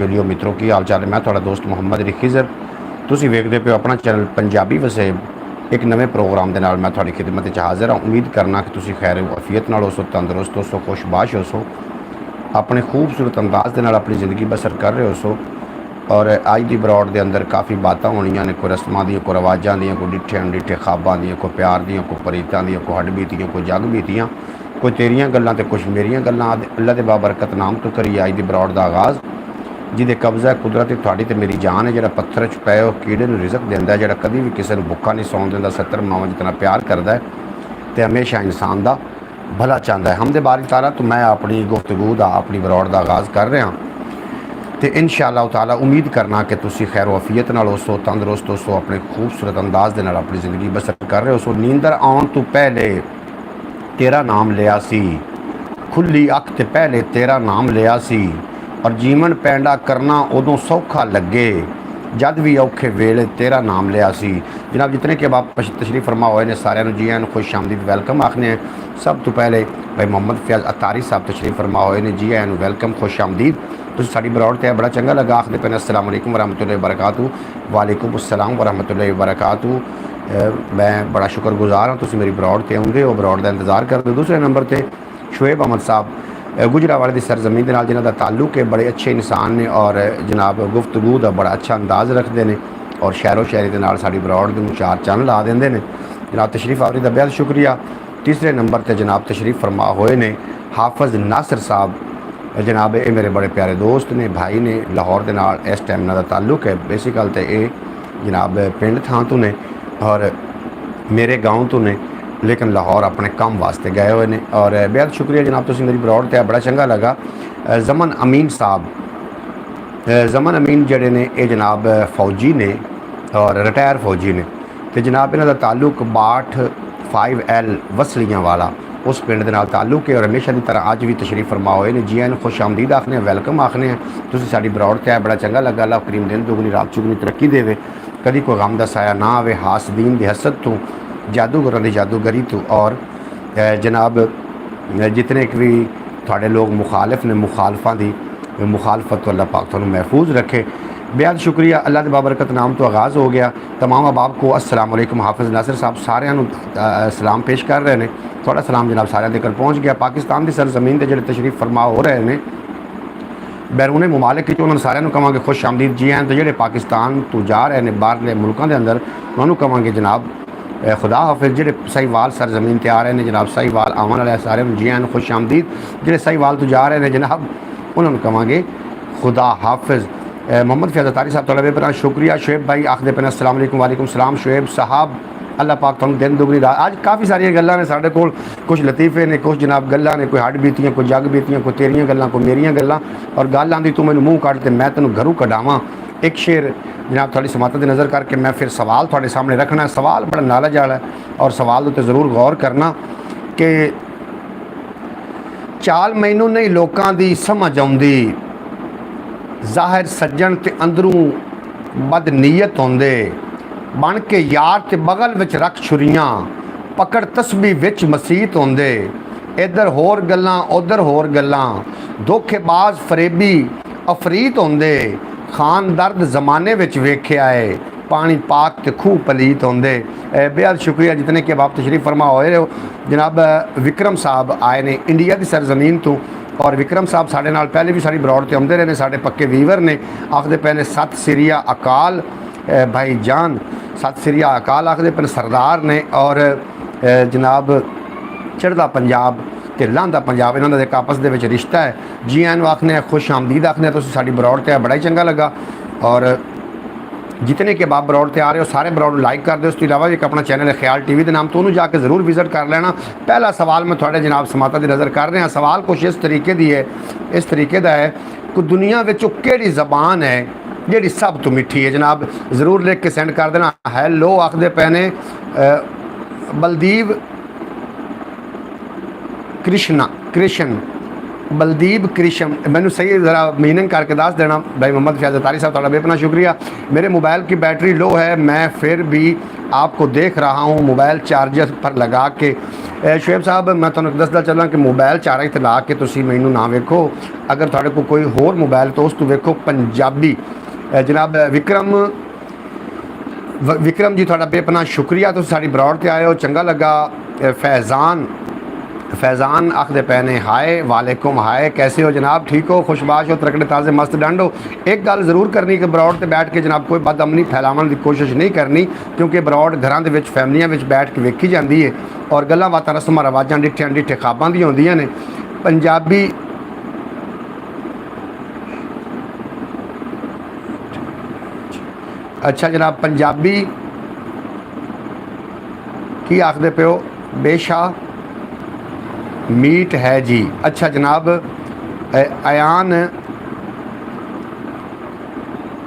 Video ਮਿੱਤਰੋ ਕੀ ਹਾਲ ਚਾਲ ਹੈ। ਮੈਂ ਤੁਹਾਡਾ ਦੋਸਤ ਮੁਹੰਮਦ ਰਿਖੀਜ਼ਰ। ਤੁਸੀਂ ਵੇਖਦੇ ਪਿਓ ਆਪਣਾ ਚੈਨਲ ਪੰਜਾਬੀ ਵਸੇਬ। ਇੱਕ ਨਵੇਂ ਪ੍ਰੋਗਰਾਮ ਦੇ ਨਾਲ ਮੈਂ ਤੁਹਾਡੀ ਖਿਦਮਤ 'ਚ ਹਾਜ਼ਰ ਹਾਂ। ਉਮੀਦ ਕਰਨਾ ਕਿ ਤੁਸੀਂ ਖੈਰ ਅਫੀਅਤ ਨਾਲ ਹੋਸੋ, ਤੰਦਰੁਸਤ ਹੋਸੋ, ਖੁਸ਼ਬਾਸ਼ ਹੋਸੋ, ਆਪਣੇ ਖੂਬਸੂਰਤ ਅੰਦਾਜ਼ ਦੇ ਨਾਲ ਆਪਣੀ ਜ਼ਿੰਦਗੀ ਬਸਰ ਕਰ ਰਹੇ ਹੋਸੋ। और अज की बरौड़ के अंदर काफ़ी बातें होनियां ने, कोई रस्मां दी, कोई रवाजा दी, कोई डिठे अनडिठे खाबां दी, कोई प्यार दी, कोई परीतां दी, कोई हड बीतियां, कोई जग बीतियां, कोई तेरियां गल्लां ते कुछ मेरियां गल्लां। अल्लाह के बाबरकत नाम तो करिए अज की बरौड़ का आगाज़। जिहदे कब्जा कुदरत तुहाडी ते मेरी जान है, जिहड़ा पत्थर च पए वो कीड़े नूं रिज़क दिंदा है, जिहड़ा कभी भी किसी नूं भुक्खा नहीं सौण दिंदा, 70 मावां जितना प्यार करदा है ते हमेशा इंसान का भला चाहता है। हमदे बारी तारा तो मैं अपनी गुफ्तगू का अपनी बरौड़ का आगाज़ कर रहा तो इंशाअल्लाह ताला उम्मीद करना कि तुसी खैर वफीयत नाल होसो, तंदुरुस्त होसो, अपने खूबसूरत अंदाज दे नाल अपनी ज़िंदगी बसर कर रहे होसो। नींदर आउण तो पहले तेरा नाम लिया सी, खुली अख ते पहले तेरा नाम लिया सी, और जीवन पैंडा करना उदों सौखा लगे जद भी औखे वेले तेरा नाम लिया सी। जनाब जितने के बाप तशरीफ फरमा हुए ने सारे जी आन खुश आमदीद वेलकम आखने हैं। सब तो पहले भाई मोहम्मद फयाज अतारी साहब तशरीफ फरमा हुए ने, जी आन वेलकम खुश आमदीद। तो साड़ी बरौड़ ते बड़ा चंगा लगा। आखते पे अस्सलाम वालेकुम वरहमतुल्लाहि वबरकातुहू। वालेकुम अस्सलाम वरहमतुल्लाहि वबरकातुहू। मैं बड़ा शुक्रगुजार हाँ तुसीं मेरी बरौड़ ते आउंदे हो, बरौड़ का इंतज़ार करते। दूसरे नंबर पर शुएब अहमद साहब गुजरावाले की सरजमीन के नाल जिन्हां दा ताल्लुक है, बड़े अच्छे इंसान ने और जनाब गुफ्तगू का बड़ा अच्छा अंदाज़ रखते हैं और शहरो शायरी के नाल साडी बरौड़ नूं चार चंद ला देंदे ने। जनाब तशरीफ आवरी दा बेहद शुक्रिया। तीसरे नंबर पर जनाब तशरीफ फरमा हुए ने हाफिज़ नासिर साहब। जनाब ये मेरे बड़े प्यारे दोस्त ने, भाई ने, लाहौर के नाल इस टाइम इन्हां दा ताल्लुक है। बेसिकल तो ये जनाब पिंड थां तो ने और मेरे गाँव तो ने, लेकिन लाहौर अपने काम वास्ते गए हुए हैं। और बेहद शुक्रिया जनाब तुसीं मेरी बरौड़ ते बड़ा चंगा लगा। जमन अमीन साहब, जमन अमीन जड़े ने ये जनाब फौजी ने और रिटायर फौजी ने, तो जनाब इन्हां दा ताल्लुक 62 5L वसलियां वाला उस पिंड के नाल ताल्लुक है। और हमेशा की तरह अज भी तशरीफ फरमा हुए ने, जी आन खुश आमदीद आखने, वेलकम आखने हैं। तुसीं साडी बरौड़ ते बड़ा चंगा लगा। अल्लाह करीम दिन दुगनी रात चुगनी तरक्की देवे, कभी कोई गम दा साया ना आवे, हासदीन दी हसद तो, जादूगरां दी जादूगरी तो, और जनाब जितने भी थोड़े लोग मुखालिफ ने मुखालफा की मुखालफत तो अल्लाह पाक तुहानूं महफूज रखे। बेहद शुक्रिया। अल्लाह के बाबरकत नाम तो आगाज़ हो गया। तमाम अहबाब को अस्सलाम वालेकुम। हाफिज़ नासिर साहब सारे सलाम पेश कर रहे हैं। थोड़ा सलाम जनाब सारे तक पहुँच गया। पाकिस्तान की सरजमीन पर जो तशरीफ फरमा हो रहे हैं बैरूने मुमालिक उन्होंने सारे कहांगे खुश आमदीद जी हैं। तो जोड़े पाकिस्तान तो जा रहे हैं बाहरले मुल्कों के अंदर उन्होंने कहांगे जनाब खुदा हाफिज़। जो सहीवाल सरजमीन ते आ रहे हैं जनाब सहीवाल आवन वाले सारे जी हैं खुश आमदीद। जो सहीवाल तो जा रहे हैं जनाब उन्होंने कहांगे खुदा हाफिज़। मोहम्मद फयाज अतारी साहब थोड़ा बेहतर शुक्रिया। शुएब भाई आखते पे अस्सलाम वालेकुम। वालेकुम सलाम शुएब साहब, अल्लाह पाक तुहानूं दिन दुगनी रात। अज काफ़ी सारिया गल्लां ने साडे कोल, कुछ लतीफ़े ने, कुछ जनाब गल्लां ने, कोई हड बीतियां, कोई जग बीतियां, कोई तेरियां गल्लां, कोई मेरियां गल्लां। और गल आंदी तू मैनूं मूँह कट ते मैं तैनूं घरों कढावां। एक शेर जनाब थोड़ी समात की नज़र करके मैं फिर सवाल थोड़े सामने रखना है। सवाल बड़ा नालज वाला है और सवाल उत्ते ज़रूर गौर करना कि चाल मैनू नहीं लोकां दी समझ आउंदी, ज़ाहिर सज्जन ते अंदरों बदनीयत होंदे, बन के यार ते बगल विच रख छुरियां, पकड़ तस्बी विच मसीत होंदे, इधर होर गल्लां उधर होर गल्लां, धोखेबाज फरेबी अफरीत होंदे, खान दर्द जमाने विच वेख्या है, पानी पाक ते खूह पलीत होंदे। बेहद शुक्रिया जितने के बाप तशरीफ फरमा होए हो। जनाब विक्रम साहब आए ने इंडिया की सरजमीन तो, और विक्रम साहब साढ़े नाल पहले भी सारी बरौड़ ते आउंदे रहे ने, साढ़े पक्के वीवर ने। आखदे पे ने सत सिरिया अकाल भाई जान, सत सिरिया अकाल आखदे पे सरदार ने। और जनाब चढ़दा पंजाब ते लांदा पंजाब इन्हां दा एक आपस दे विच रिश्ता है। जी आन आखने खुश आमदीद आखने तुसीं साडी बरौड़ ते बड़ा ही चंगा लगा। और जितने के बाप बरौड़ ते आ रहे हो सारे बरौड़ लाइक कर दो। उसके अलावा एक अपना चैनल है ख्याल टीवी के नाम तो उन्होंने जाके ज़रूर विजिट कर लेना। पहला सवाल मैं थोड़े जनाब समाता की नज़र कर रहा। सवाल कुछ इस तरीके की है, इस तरीके का है कि दुनिया में केड़ी ज़बान है जी सब तो मिठी है। जनाब ज़रूर लिख के सेंड कर देना। हैलो आखदे पे ने बलदीव कृष्ण बलदीप कृष्ण, मैंने सही ज़रा मीनिंग करके दस देना। भाई मोहम्मद फयाज अतारी साहब थोड़ा बेपना शुक्रिया। मेरे मोबाइल की बैटरी लो है, मैं फिर भी आपको देख रहा हूँ मोबाइल चार्जर पर लगा के। शुएब साहब मैं तुहानू दसदा चलां कि मोबाइल चार्जर ते ला के तुसीं मैनू ना वेखो, अगर तुहाडे कोल कोई होर मोबाइल तो उस तो वेखो पंजाबी। जनाब विक्रम जी तुहाडा बेपनाह शुक्रिया, तुसीं साडी ब्रॉड ते आए हो, चंगा लगा। फैज़ान आखदे पे ने हाय वालेकुम हाय, कैसे हो जनाब, ठीक हो, खुशबाश हो, तरकड़े ताज़े मस्त डंड हो। एक गल जरूर करनी कि ब्रॉड ते बैठ के जनाब कोई बदअमनी फैलावन की कोशिश नहीं करनी, क्योंकि ब्रॉड घरां दे विच फैमिलियां विच बैठ के वेखी जाती है और गल्लां बातां रस्मां रवाजां डिठियां डिठे खाबां दी होंदियां ने। पंजाबी अच्छा जनाब पंजाबी की आखदे पे हो, बेशा मीट है जी। अच्छा जनाब अयान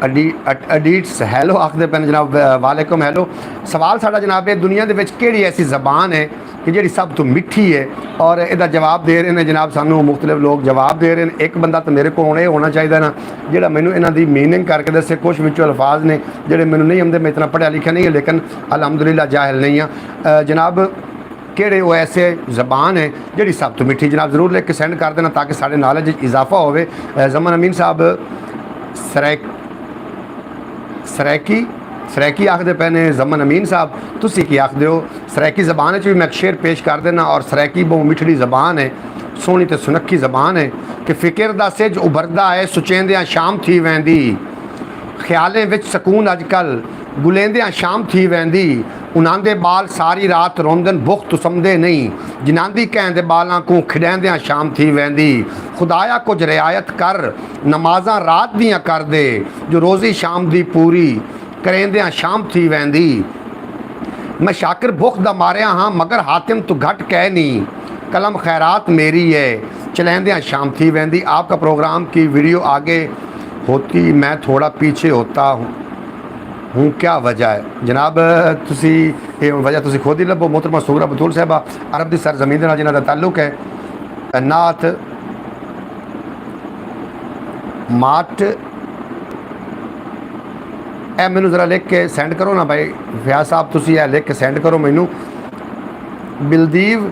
अडीट्स हैलो आखदे पे जनाब, वालेकुम हैलो। सवाल साडा जनाब है दुनिया दे विच किहड़ी ऐसी ज़बान है कि जिहड़ी सब तो मिठी है, और इहदा जवाब दे रहे हैं जनाब सानू मुख्तलिफ लोग जवाब दे रहे हैं। एक बंदा तो मेरे को ये होना चाहिए ना जिहड़ा मैनू इन्हां दी मीनिंग करके दसे। कुछ विचों अल्फाज ने जिहड़े मैनू नहीं आउंदे, मैं इतना पढ़िया लिखिया नहीं है, लेकिन अलहमदुलिल्लाह जाहिल नहीं हाँ। जनाब किहड़े वो ऐसे ज़बान है जिहड़ी सब तो मिठी, जनाब ज़रूर लिख के सेंड कर देना ताकि साढ़े नॉलेज इजाफा होवे। जमन अमीन साहब सरैकी आखदे पे ने, जमन अमीन साहब तुसी की आखदे हो? सरैकी ज़बान भी मैं शेर पेश कर देना। और सरैकी बहुत मिठड़ी ज़बान है, सोहनी तो सुनक्खी ज़बान है कि फिक्र दा सिज उभरदा है, सुचेंदियां शाम थी वैंदी, ख्यालें विच सकून अजकल, गुलेंदियां शाम थी वैंदी, उन्हां बाल सारी रात रोंदन बुख तुसमदे नहीं, जिन्हां कहंदे बालां को खिड़ैंदियां शाम थी वैंदी, खुदाया कुछ रियायत कर नमाज़ां रात दियां कर दे, जो रोज़ी शाम दी पूरी करेंदियां शाम थी वैंदी, मैं शाकिर भुख दा मारिया हाँ मगर हातिम तू घट कह नहीं, कलम खैरात मेरी है चलेंदियां शाम थी वैंदी। आपका प्रोग्राम की वीडियो आगे होती मैं थोड़ा पीछे होता हूँ, क्या वजह है जनाब? तुसी वजह तुसी खुद ही लभो। मोहतरमा सूरा बतूल साहबा अरब की सरजमीन के नाल जिन्हां दा ताल्लुक है नात माट, ए मैनू ज़रा लिख के सेंड करो ना भाई फयाज साहब, तुसी ए लिख के सेंड करो मैनू। बलदीव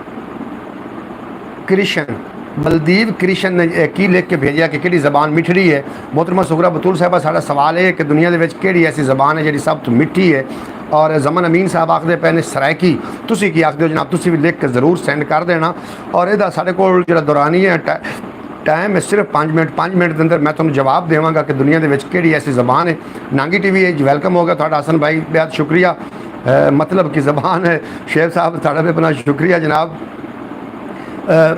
कृष्ण ने की लिख के भेजा कि किहड़ी ज़बान मिठड़ी है। मोहतरमा सुगरा बतूल साहबा साडा सवाल है कि दुनिया दे विच किहड़ी ऐसी ज़बान है जिहड़ी सब तो मिठी है। और जमन अमीन साहब आखदे पे ने सरैकी, तुसी की आखदे हो जनाब? तुसी भी लिख के ज़रूर सेंड कर देना। और इहदा साडे कोल जिहड़ा दौरानी है टाइम है सिर्फ 5 मिनट, 5 मिनट के अंदर मैं तुहानू जवाब देवांगा कि दुनिया दे विच किहड़ी ऐसी ज़बान है। नांगी टीवी है वेलकम हो गया तुहाडा हसन भाई, बेहद शुक्रिया। मतलब की ज़बान है शेर साहब, तुहाडा भी बड़ा शुक्रिया जनाब।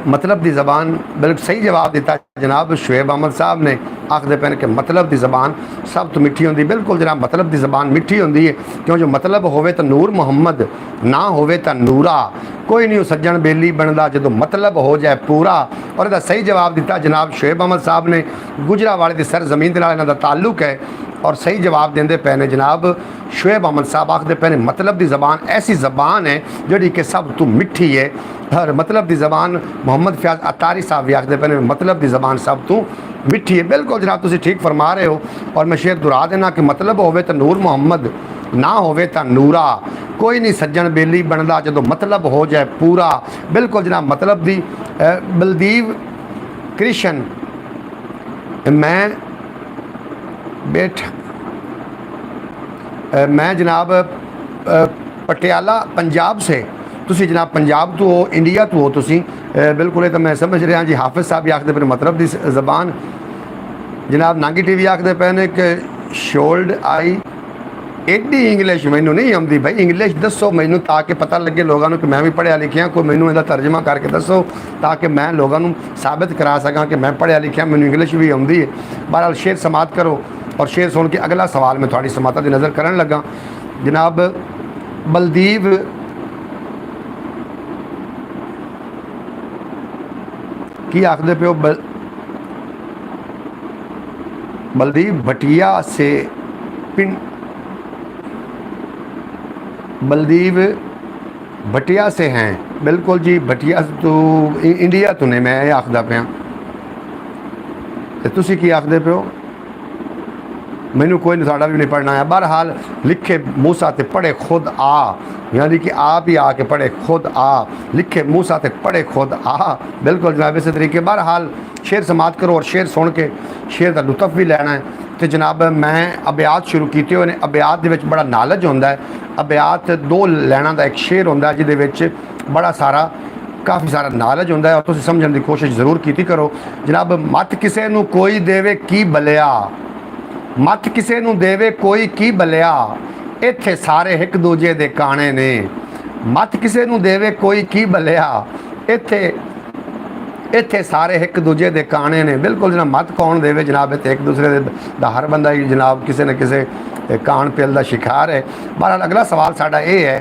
मतलब की ज़बान बिल्कुल सही जवाब दिता जनाब शुएब अहमद साहब ने, आखदे पे कि मतलब की ज़बान सब तो मिठी होंदी। बिल्कुल जनाब मतलब की ज़बान मिठी होंदी है, क्यों जो मतलब होवे तो नूर मुहम्मद, ना होवे तो नूरा, कोई नहीं सज्जन बेली बनता जो मतलब हो जाए पूरा। और इसका सही जवाब दिता जनाब शुएब अहमद साहब ने, गुजरावाले की सरजमीन के नाल इन्हां दा ताल्लुक है। और सही जवाब देंदे पे ने जनाब शुएब अहमद साहब, आखदे पे ने मतलब की ज़बान ऐसी ज़बान है जिहड़ी कि सब तो मिठी है। हर मतलब की ज़बान मोहम्मद फयाज अतारी साहब भी आखदे पे ने मतलब की ज़बान सब तो मिठी है। बिल्कुल जनाब तुसीं ठीक फरमा रहे हो। और मैं शेर दोहरा देना कि मतलब होवे तो नूर मुहम्मद, ना होवे तो नूरा, कोई नहीं सज्जन बेली बनता जो मतलब हो जाए पूरा। बिल्कुल जनाब मतलब दी। बलदीव कृष्ण मैं जनाब पटियाला पंजाब से, तुसी जनाब पंजाब तो हो, इंडिया तो हो तुसी, बिल्कुल तो मैं समझ रहा जी। हाफिज़ साहब भी आखदे पे मतलब की ज़बान। जनाब नांगी टीवी आखदे पे ने कि शोल्ड आई एडी इंग्लिश मैनू नहीं आती भाई, इंग्लिश दसो मैनू ताकि पता लगे लोगों को कि मैं भी पढ़िया लिखिया, कोई मैनू इसका तर्जमा करके दसो ताकि मैं लोगों को साबित करा सका कि मैं पढ़िया लिखिया, मैनू इंग्लिश भी आती है। बहरहाल शेर समात करो और शेर सुन के अगला सवाल मैं थोड़ी समाता की नज़र करन लगा। जनाब बलदीव की आखदे पे हो? बलदीव भटिया से पिंड, बलदीव भटिया से हैं। बिल्कुल जी भटिया तो इंडिया तो नहीं, मैं आखदा पे तुसी की आखदे पे हो? मैनू कोई नहीं, साड़ा भी नहीं पढ़ना है। बहरहाल लिखे मूसा ते पढ़े खुद आ, यानी कि आप ही आके पढ़े खुद आ, लिखे मूसा ते पढ़े खुद आ। बिल्कुल जनाब इस तरीके। बहरहाल शेर समात करो और शेर सुन के शेर का लुत्फ भी लैना है। तो जनाब मैं अबियात शुरू किए हुए ने। अबियात दे विच बड़ा नालेज होंदा है। अबियात दो लैना का एक शेर होंदा है जिहदे विच बड़ा सारा काफ़ी सारा नालेज होंदा है और तुसीं समझण दी कोशिश जरूर कीती करो। जनाब मत किसे नू कोई देवे की बलिया, मत किसे नू देवे कोई की बलिया, इत्थे सारे एक दूजे दे काने ने। मत किसे नू देवे कोई की बलिया, इत्थे इत्थे सारे एक दूजे दे काने ने। बिल्कुल जनाब मत कौन देवे जनाब, इत्थे एक दूसरे दा हर बंदा ही जनाब किसी न किसी कान पिल का शिकार है। बहरहाल अगला सवाल साडा ये है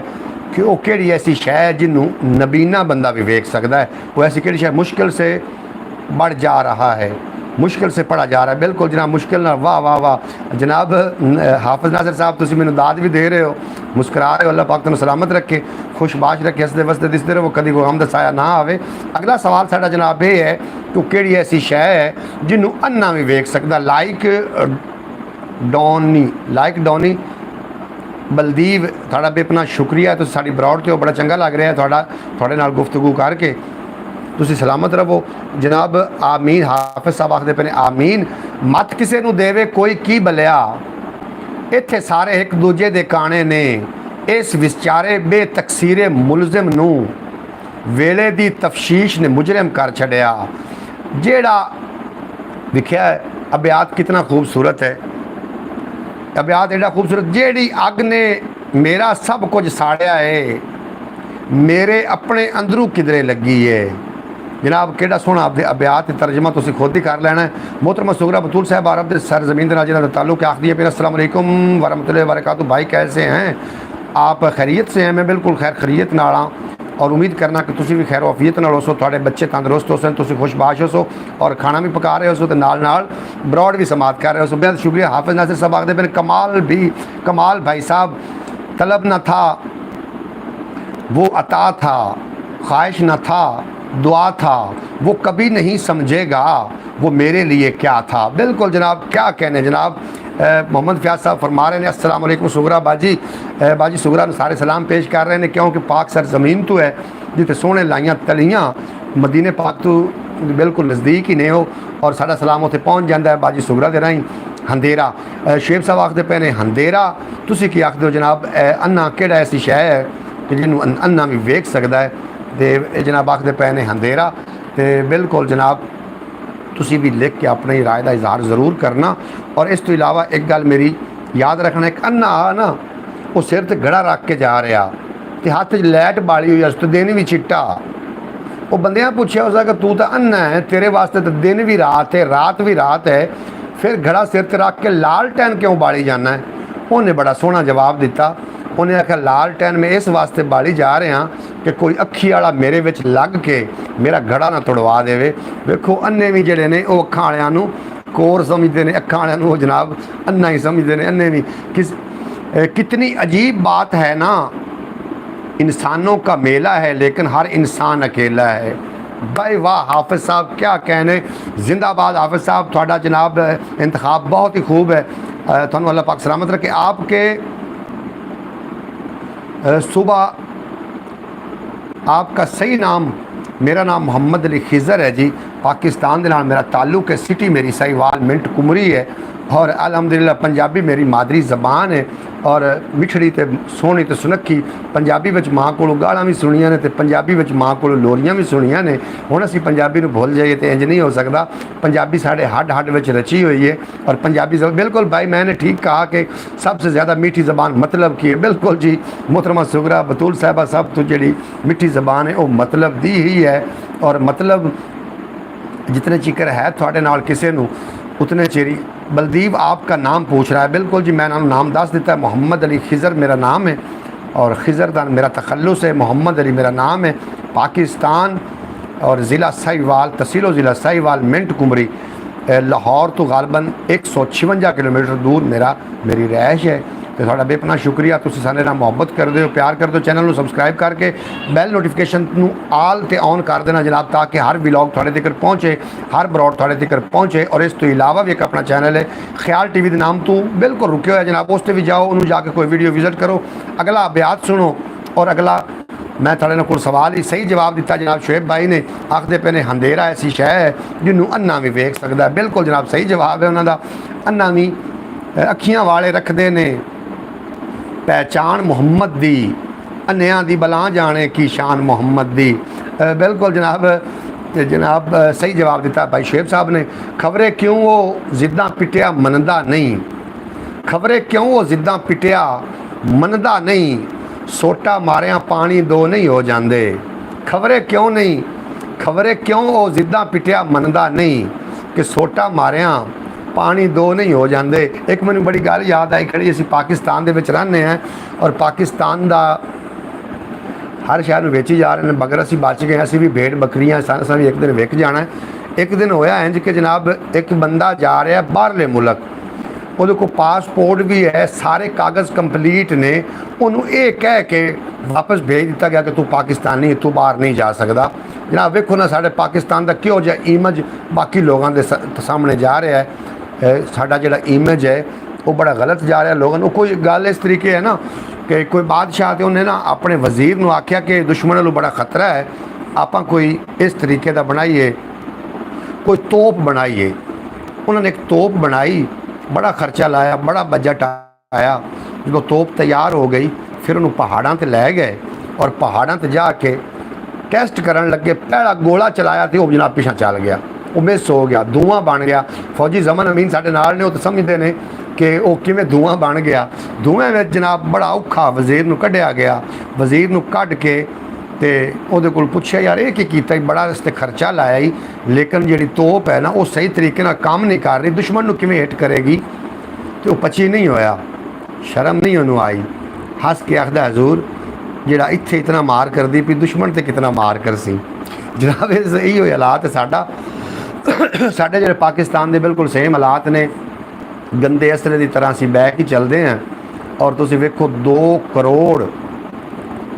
कि वो किहड़ी ऐसी शै है जिन्हों नबीना बंदा भी वेख सकता है। वो ऐसी किहड़ी शै मुश्किल से बढ़ जा रहा है, मुश्किल से पढ़ा जा रहा है। बिल्कुल जनाब मुश्किल ना, वाह वाह वाह जनाब। हाफिज़ नासिर साहब तुसीं मैनूं दाद भी दे रहे हो, मुस्कुरा रहे हो। अल्लाह पाक तुहानूं सलामत रखे, खुशबाश रखे, हसदे वसदे दिसदे रहो, कभी कोई गम दा साया ना आवे। अगला सवाल साडा जनाब ये है कि वो किहड़ी ऐसी शै है जिन्हों अन्ना भी वेख सकदा। लाइक डॉनी बलदीव थोड़ा बेपना शुक्रिया। तुसीं साडी ब्रॉड ते बड़ा चंगा लग रहा है थोड़े नाल गुफ्तगू करके। तुसीं सलामत रहो जनाब। आमीन। हाफिज़ साहब आखदे पे ने आमीन। मत किसे नू देवे कोई की बलिया, इत्थे सारे एक दूजे दे काने ने। इस विचारे बेतकसीरे मुलजिम नू वेले दी तफशीश ने मुजरिम कर छड़िया। जेड़ा लिखिया है अबियात कितना खूबसूरत है, अबियात एडा खूबसूरत। जेड़ी अग ने मेरा सब कुछ साड़िया है, मेरे अपने अंदरों किधरे लगी है। जनाब केड़ा सोहना अबियात तर्जमा तुसीं खुद ही कर लेना है। मोहतरमा सुगरा बतूल साहब अरब के सर ज़मीन के नाल जिन्हां दा ताल्लुक आखदी है। अस्सलाम वालेकुम वरहमतुल्लाहि वबरकातुहू। भाई कैसे हैं आप? खैरियत से हैं? मैं बिल्कुल खैर खैरियत नाल हां और उम्मीद करना कि तुसीं भी खैर वाफियत नाल होसो, तुहाडे बच्चे तंदुरुस्त होसन, तुसीं खुशबाश होसो और खाना भी पका रहे हो तो नाल नाल ब्रॉड भी समात कर रहे हो। बेहद शुक्रिया। हाफिज़ नासिर साहब आखदे पे कमाल भाई साहब, तलब न था वो अता था, ख्वाहिश न था दुआ था, वो कभी नहीं समझेगा वो मेरे लिए क्या था। बिल्कुल जनाब क्या कहने जनाब। मोहम्मद फयाज साहब फरमा रहे हैं अस्सलाम वालेकुम सुगरा बाजी। बाजी सुगरा ने सारे सलाम पेश कर रहे हैं क्योंकि पाक सर ज़मीन तो है जिते सोहने लाइयां तलियां मदीने पाक तो बिल्कुल नज़दीक ही नहीं हो और साडा सलाम उत्थे पहुँच जाता है बाजी सुगरा दे राहीं। हंदेरा शेब साहब आखदे पे ने हंदेरा, तुसीं की आखदे हो जनाब? अन्ना केड़ा ऐसी शै है कि जिन्हों अन्ना भी वेख सकता है। तो जनाब आखदे पे ने हंदेरा। तो बिल्कुल जनाब तुसी भी लिख के अपनी राय का इजहार ज़रूर करना। और इस तो इलावा एक गल मेरी याद रखना, एक अन्ना आ ना वो सिर ते गड़ा रख के जा रहा तो हाथ च लैट बाली हुई उस तो दिन भी चिट्टा। वो बंदियां पूछा उसका कि तू तो अन्ना है, तेरे वास्ते तो दिन भी रात है रात भी रात है, फिर घड़ा सिर ते रख के लाल टैन क्यों बाली जाना है? उन्हें बड़ा सोहना जवाब दिता। उन्हें आखिया लाल टैन में इस वास्ते बाली जा रहे हैं कि कोई अखी वाला मेरे विच लग के मेरा घड़ा ना तोड़वा देवे। देखो अन्ने भी जड़े ने वो अखां वालियां नूं कोर समझते हैं, अखां वालियां नूं जनाब अन्ना ही समझते हैं। अन्ने भी कितनी अजीब बात है ना, इंसानों का मेला है लेकिन हर इंसान अकेला है। भाई वाह हाफिज़ साहब क्या कहने, जिंदाबाद हाफिज़ साहब। थोड़ा जनाब इंतखाब बहुत ही खूब है, तुहानूं अल्लाह पाक सलामत रखे। आपके सुबह आपका सही नाम? मेरा नाम मोहम्मद अली खिज़र है जी। पाकिस्तान के नाल मेरा ताल्लुक है, सिटी मेरी साहिवाल मिंट कुमरी है और अल्हम्दुलिल्लाह पंजाबी मेरी मादरी ज़बान है और मिठड़ी ते सोहनी ते सुनक्खी। पंजाबी विच माँ कोलों गालां भी सुनियां ने ते पंजाबी विच माँ कोलों लोरियां भी सुनियां ने। हुण असीं पंजाबी नूं भुल जाइए तो इंज नहीं हो सकता। पंजाबी साढ़े हड्ड हड्ड विच रची हुई है और पंजाबी बिल्कुल भाई मैंने ठीक कहा कि सबसे ज़्यादा मीठी ज़बान मतलब की है। बिल्कुल जी मोहतरमा सुगरा बतूल साहबा सब तो जी मिठी ज़बान है वो मतलब दी ही है और मतलब जितने चिकर है थोड़े नाल किसी नूं उतने चेरी। बलदीव आपका नाम पूछ रहा है। बिल्कुल जी मैंने नाम दस दिता है, मोहम्मद अली खिज़र मेरा नाम है और खिज़र का मेरा तखल्लुस है, मोहम्मद अली मेरा नाम है। पाकिस्तान और ज़िला साहिवाल तहसील ज़िला साहिवाल मिंट कुमरी लाहौर तो गालबन 156 किलोमीटर दूर मेरी रहायश है तो थोड़ा बेपना शुक्रिया, तुसीं सारे नाल मुहब्बत करदे हो, प्यार करदे हो। चैनल नूं सबसक्राइब करके बैल नोटिफिकेशन नूं आल ते ऑन कर देना जनाब, ताकि हर व्लॉग थोड़े तक पहुँचे, हर ब्रॉड थोड़े तक पहुँचे। और इस तो इलावा भी एक अपना चैनल है ख्याल टीवी के नाम तो बिल्कुल रुके हुए जनाब, उस पर भी जाओ, उन्होंने जाके कोई वीडियो विजिट करो, अगला बयात सुनो। और अगला मैं थोड़े ना कोई सवाल ही सही जवाब दिता जनाब शुएब भाई ने, आखते पे ने अंधेरा ऐसी शह है जिन्होंने अन्ना भी वेख सकता है। बिल्कुल जनाब सही जवाब है उन्होंने, अन्ना भी अखियां वाले रखते ने, पहचान मुहम्मद दी, अन्नियां दी बला जाने की शान मुहम्मद दी। बिल्कुल जनाब जनाब सही जवाब दिता भाई शुएब साहब ने। खबरें क्यों वो जिद्दां पिटिया मनदा नहीं, खबरें क्यों वो जिद्दां पिटिया मनदा नहीं, सोटा मारिया पानी दो नहीं हो जाते। खबरें क्यों नहीं, खबरें क्यों वो जिद्दां पिटिया मनदा नहीं, कि सोटा मारिया पानी दो नहीं हो जाते। एक मैंने बड़ी गल याद आई खड़ी, असीं पाकिस्तान दे विच रहने हैं और पाकिस्तान दा हर शहर में वेची जा रहे हैं, मगर असीं बच गए, असीं भी भेड़ बकरियां सन भी एक दिन विक जाना है। एक दिन होया इंज कि जनाब एक बंदा जा रहा है बाहरले मुल्क, ਉਹਦੇ को पासपोर्ट भी है, सारे कागज़ कंप्लीट ने, उन्होंने ये कह के वापस भेज दिता गया कि तू पाकिस्तानी, तू बाहर नहीं जा सकता। जनाब वेखो ना साढ़े पाकिस्तान का क्यों जिहा इमेज बाकी लोगों के सामने जा रहा है, साडा जिहड़ा इमेज है वो बड़ा गलत जा रहा है लोगों को। कोई गल इस तरीके है ना कि कोई बादशाह तो उन्हें ना अपने वजीर को आख्या कि दुश्मन को बड़ा खतरा है, आप कोई इस तरीके का बनाइए, कोई तोप बनाइए। उन्होंने एक तोप बनाई, बड़ा खर्चा लाया, बड़ा बजट आया। जो तोप तैयार हो गई फिर उन्होंने पहाड़ों पर लै गए और पहाड़ों पर जाके टेस्ट करन लगे। पहला गोला चलाया तो वह जनाब पिछा चल गया, वो मिस हो गया, धुआं बन गया। फौजी जमन अमीन साढ़े नाल ने, वो तो समझते हैं कि वह किवें धुआं बन गया। धुएं में जनाब बड़ा औखा वजीर नूं कढ़िया गया। वजीर नूं कढ़ के तो ਉਹਦੇ ਕੋਲ ਪੁੱਛਿਆ यार ये की कीता, बड़ा इस ते खर्चा लाया ही, लेकिन जी तोप है ना वो सही तरीके नाल काम नहीं कर रही, दुश्मन नूं किवें हिट करेगी। तो वो पची नहीं होया, शर्म नहीं उन्होंने आई, हस के आखदा हजूर जिहड़ा इत्थे इतना मार कर दी भी दुश्मन ते कितना मार कर सी। जनाब यही हो हालात साडा, साडे जिहड़े पाकिस्तान दे बिल्कुल सेम हालात ने, गंदे असले की तरह असीं बैक ही चलते हैं। और तुसीं वेखो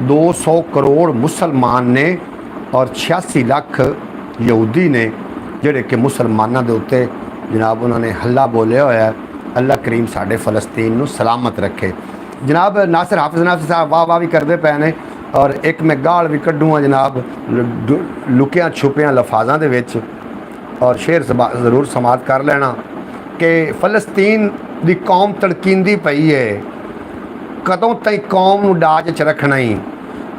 200 करोड़ मुसलमान ने और 86 लाख यहूदी ने जिहड़े कि मुसलमानों के उत्ते जनाब उन्होंने हल्ला बोलिया होया। अल्लाह करीम साढ़े फलस्तीन नूं सलामत रखे। जनाब नासिर हाफिज़ नासिर साहब वाह वाह भी करते पे ने, और एक मैं गाल भी कड्डूँगा जनाब लुकिया छुपिया लफाजां दे विच, और शेर ज़रूर समात कर लेना कि फलस्तीन दी कौम तड़कींदी पई है, कदों तई कौम नूं दाज च रखना ही,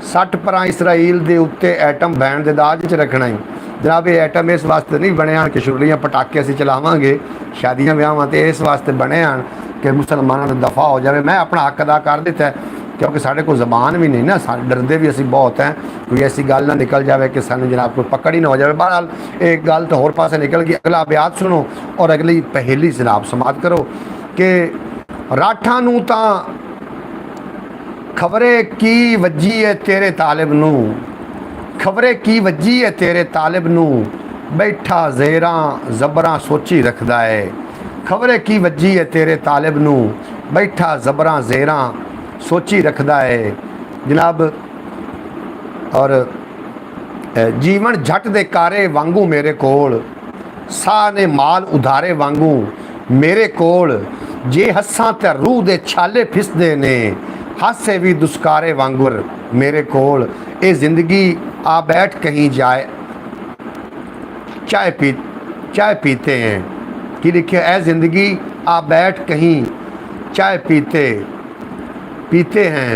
60 परां इसराइल दे उत्ते एटम बैन दे दाज च रखना ही। जनाब ये एटम इस वास्ते नहीं बने कि छुरियां पटाके असीं चलावांगे शादियां ब्याहां ते, इस वास्ते बने कि मुसलमानों को दफ़ा हो जाए। मैं अपना हक अदा कर दिता है, क्योंकि साढ़े को जबान भी नहीं ना, डरते भी असीं बहुत हैं कोई ऐसी गल ना निकल जाए कि सानूं जनाब कोई पकड़ ही ना हो जाए। बहरहाल एक गल तो होर पासे निकल गई। अगला बयात सुनो और अगली पहेली जनाब समात करो कि राठा नूं तां खबरें की वजी है तेरे तालिब नूं, खबरें की वजी है तेरे तालिब नूं, बैठा ज़ेरां ज़बरां सोची रखदा है। खबरें की वजी है तेरे तालिब नूं, बैठा ज़बरां ज़ेरां सोची रखदा है। जनाब और जीवन झट दे कारे वांगू मेरे कोल, साह ने माल उधारे वांगू मेरे कोल, जे हस्सां ते रूह दे छाले फिसदे ने, हासे भी दुस्कारे वांगुर मेरे कोल। ये जिंदगी आ बैठ कहीं जाए चाय पीते हैं, कि लिखे ऐ जिंदगी आ बैठ कहीं चाय पीते हैं,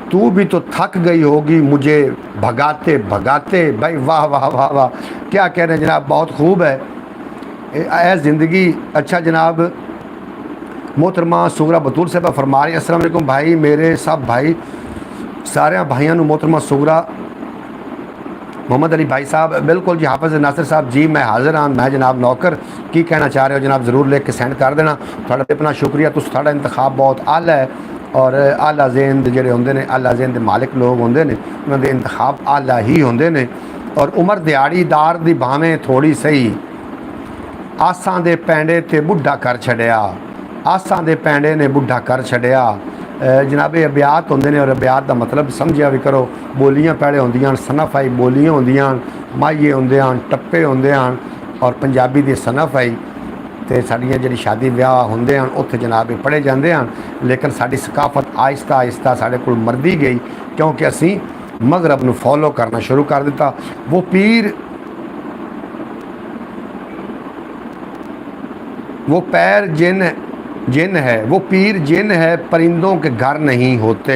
तू भी तो थक गई होगी मुझे भगाते भगाते। भाई वाह वाह वाह वाह, क्या कह रहे हैं जनाब, बहुत खूब है ऐ ज़िंदगी। अच्छा जनाब मोहतरमा सुगरा बतूल साहब फरमा रही अस्सलाम वालेकुम भाई, मेरे सब भाई सारे भाइयों मोहतरमा सुगरा मोहम्मद अली भाई साहब, बिल्कुल जी हाफिज़ नासिर साहब जी मैं हाज़िर हाँ, मैं जनाब नौकर की कहना चाह रहे हो जनाब ज़रूर लिख के सेंड कर देना। थोड़ा अपना शुक्रिया, तुम थोड़ा इंतखाब बहुत आला है, और आला ज़हन दे जिहड़े होंदे ने, आला ज़हन दे मालिक लोग होंदे ने, उन्हां दे इंतखाब आला ही होंदे ने। और उमर दिहाड़ीदार दी भावें थोड़ी सही, आसां दे पैंडे ते बुढ़ा कर छड़िया, आसां दे पैंडे ने बुढ़ा कर छड़िया, जनाब ये अबियात होंदे ने और अबियात का मतलब समझिया भी करो। बोलियां पहले होंदियां सनफ आई बोलियां होंदियां माहिए होंदे हैं टप्पे होंदे हैं और पंजाबी दी सनफ आई तो साड़ियाँ जी शादी ब्याह होंदे हैं उत्थे जनाब ये पढ़े जाते हैं। लेकिन साड़ी सकाफत आहिस्ता आहिस्ता साढ़े को मरदी गई क्योंकि असी मगरब नूं फॉलो करना शुरू कर दिता। वो पीर वो पैर जिन है वो पीर जिन है परिंदों के घर नहीं होते।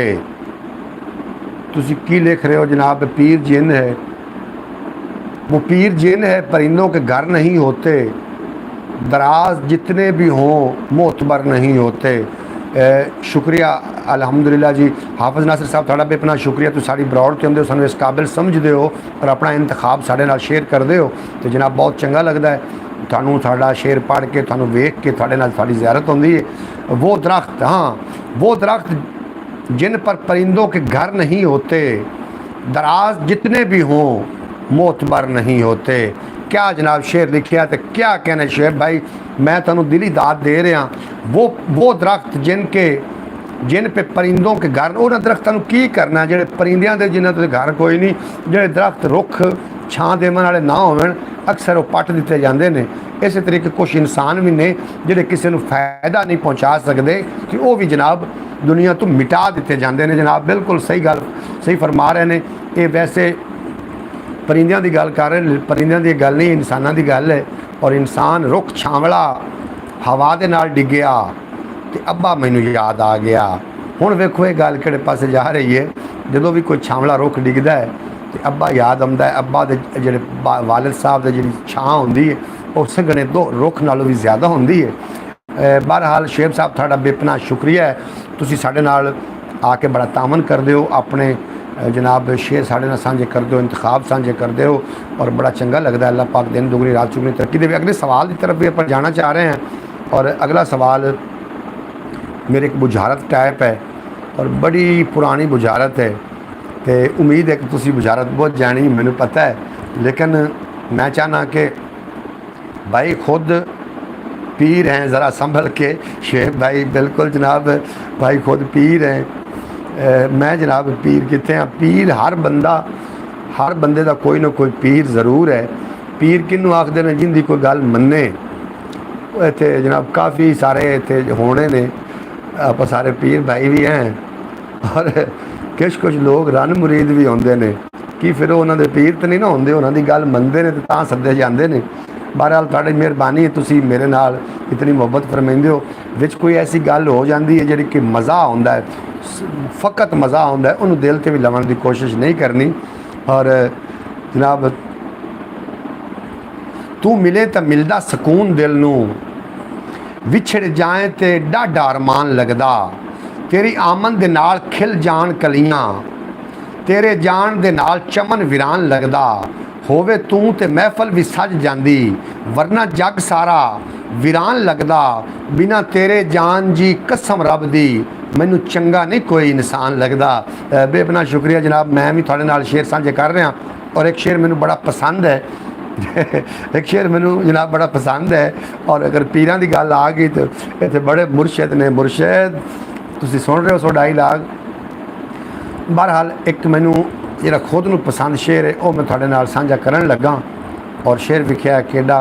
तुसी की लिख रहे हो जनाब पीर जिन है वो पीर जिन है परिंदों के घर नहीं होते। दराज जितने भी हों मोतबर नहीं होते। शुक्रिया अलहमदुलिल्लाह जी हाफिज़ नासिर साहब थोड़ा बेपना शुक्रिया। तुम साड़ी ब्रॉड के आते हो सानू इस काबिल समझते हो और अपना इंतखाब साढ़े नाल शेयर करते हो तो जनाब बहुत चंगा लगता है। थानू साड़ा शेर पढ़ के थानू वेख के थोड़े नाल साड़ी ज़ियारत होंदी है। वो दरख्त हाँ वो दरख्त जिन पर परिंदों के घर नहीं होते। दराज जितने भी हों मोतबर नहीं होते। क्या जनाब शेर लिखिया तो क्या कहना शेर भाई मैं थानू दिली दाद दे रहा। वो दरख्त जिन पे परिंदों के घर उन्होंने दरख्तों की करना जो परिंदियां के जिन्होंने तो घर कोई नहीं। जो दरख्त रुख छां देवन वाले ना होवन अक्सर वो पट दिते जाते हैं। इस तरीके कुछ इंसान भी ने जोड़े किसी को फायदा नहीं पहुँचा सकते कि वो भी जनाब दुनिया तो मिटा दिते जाते हैं। जनाब बिल्कुल सही फरमा रहे हैं। ये वैसे परिंदियां की गल कर रहे परिंदियां की गल नहीं इंसानों की गल है। और इंसान रुख छावला हवा के नाल डिग्गिया तो अब्बा मैनू याद आ गया। हुण वेखो ये गल किहड़े पासे जा रही है। जो भी कोई छावला रुख डिगदा है तो अब्बा याद आता है। अब्बा के जोड़े वालिद साहब की जी छां होंदी है वो सघने दो रुख नालों भी ज़्यादा होंदी है। बहरहाल शेब साहब थोड़ा बेपना शुक्रिया है। तुसीं साडे नाल आके बड़ा तामन करते हो अपने जनाब शेर साढ़े नाल सांझे करते हो इंतखाब सांझे करते हो और बड़ा चंगा लगता है। अल्लाह पाक दिन दुगनी रात चुगनी तरक्की दे। अगले सवाल की तरफ भी आप जाना चाह रहे हैं और अगला सवाल मेरे एक बुझारत टाइप है और बड़ी पुरानी बुझारत है तो उम्मीद है कि तुसी बुझारत बहुत जानी मैनू पता है। लेकिन मैं चाहना कि भाई खुद पीर हैं ज़रा संभल के शेख भाई बिल्कुल जनाब भाई खुद पीर हैं। मैं जनाब पीर कितने हैं पीर हर बंदे का कोई ना कोई पीर ज़रूर है। पीर किनू आखते हैं जिंदी कोई गल मन्ने। इतने जनाब काफ़ी सारे इतने होने ने आप सारे पीर भाई भी हैं और कुछ लोग रन मुरीद भी होंगे ने कि फिर उन्होंने पीर तो नहीं ना होंगे उन्होंने गल मनते हैं तो सदे जाते हैं। बहरहाल थोड़ी मेहरबानी है तुसी मेरे नाल इतनी मुहब्बत फरमाइंदे हो। विच कोई ऐसी गल हो जाती है जी कि मज़ा आता है फ़कत मज़ा आता है उन्होंने दिल से भी लवन की कोशिश नहीं करनी। और जनाब तू मिले तो मिलदा सकून दिल नू विछड़ जाए तो डाढा अरमान लगदा। तेरी आमन दे नाल खिल जान कलियां तेरे जान दे नाल चमन वीरान लगदा। होवे तू ते महफल भी सज जांदी वरना जग सारा वीरान लगदा। बिना तेरे जान जी कसम रब दी मैनू चंगा नहीं कोई इंसान लगदा। बेपना शुक्रिया जनाब। मैं भी थोड़े नाल शेर साझे कर रहा और एक शेर मैनू बड़ा पसंद है एक शेर मैनू जनाब बड़ा पसंद है। और अगर पीरां दी गल आ गई तो इतने बड़े मुर्शद ने मुर्शद तुसी सुन रहे हो सो डायलॉग। बहरहाल एक मैनू जिहड़ा खुद नूं पसंद शेर है वह मैं थोड़े नाल साझा करन लगा। और शेर विख्या केड़ा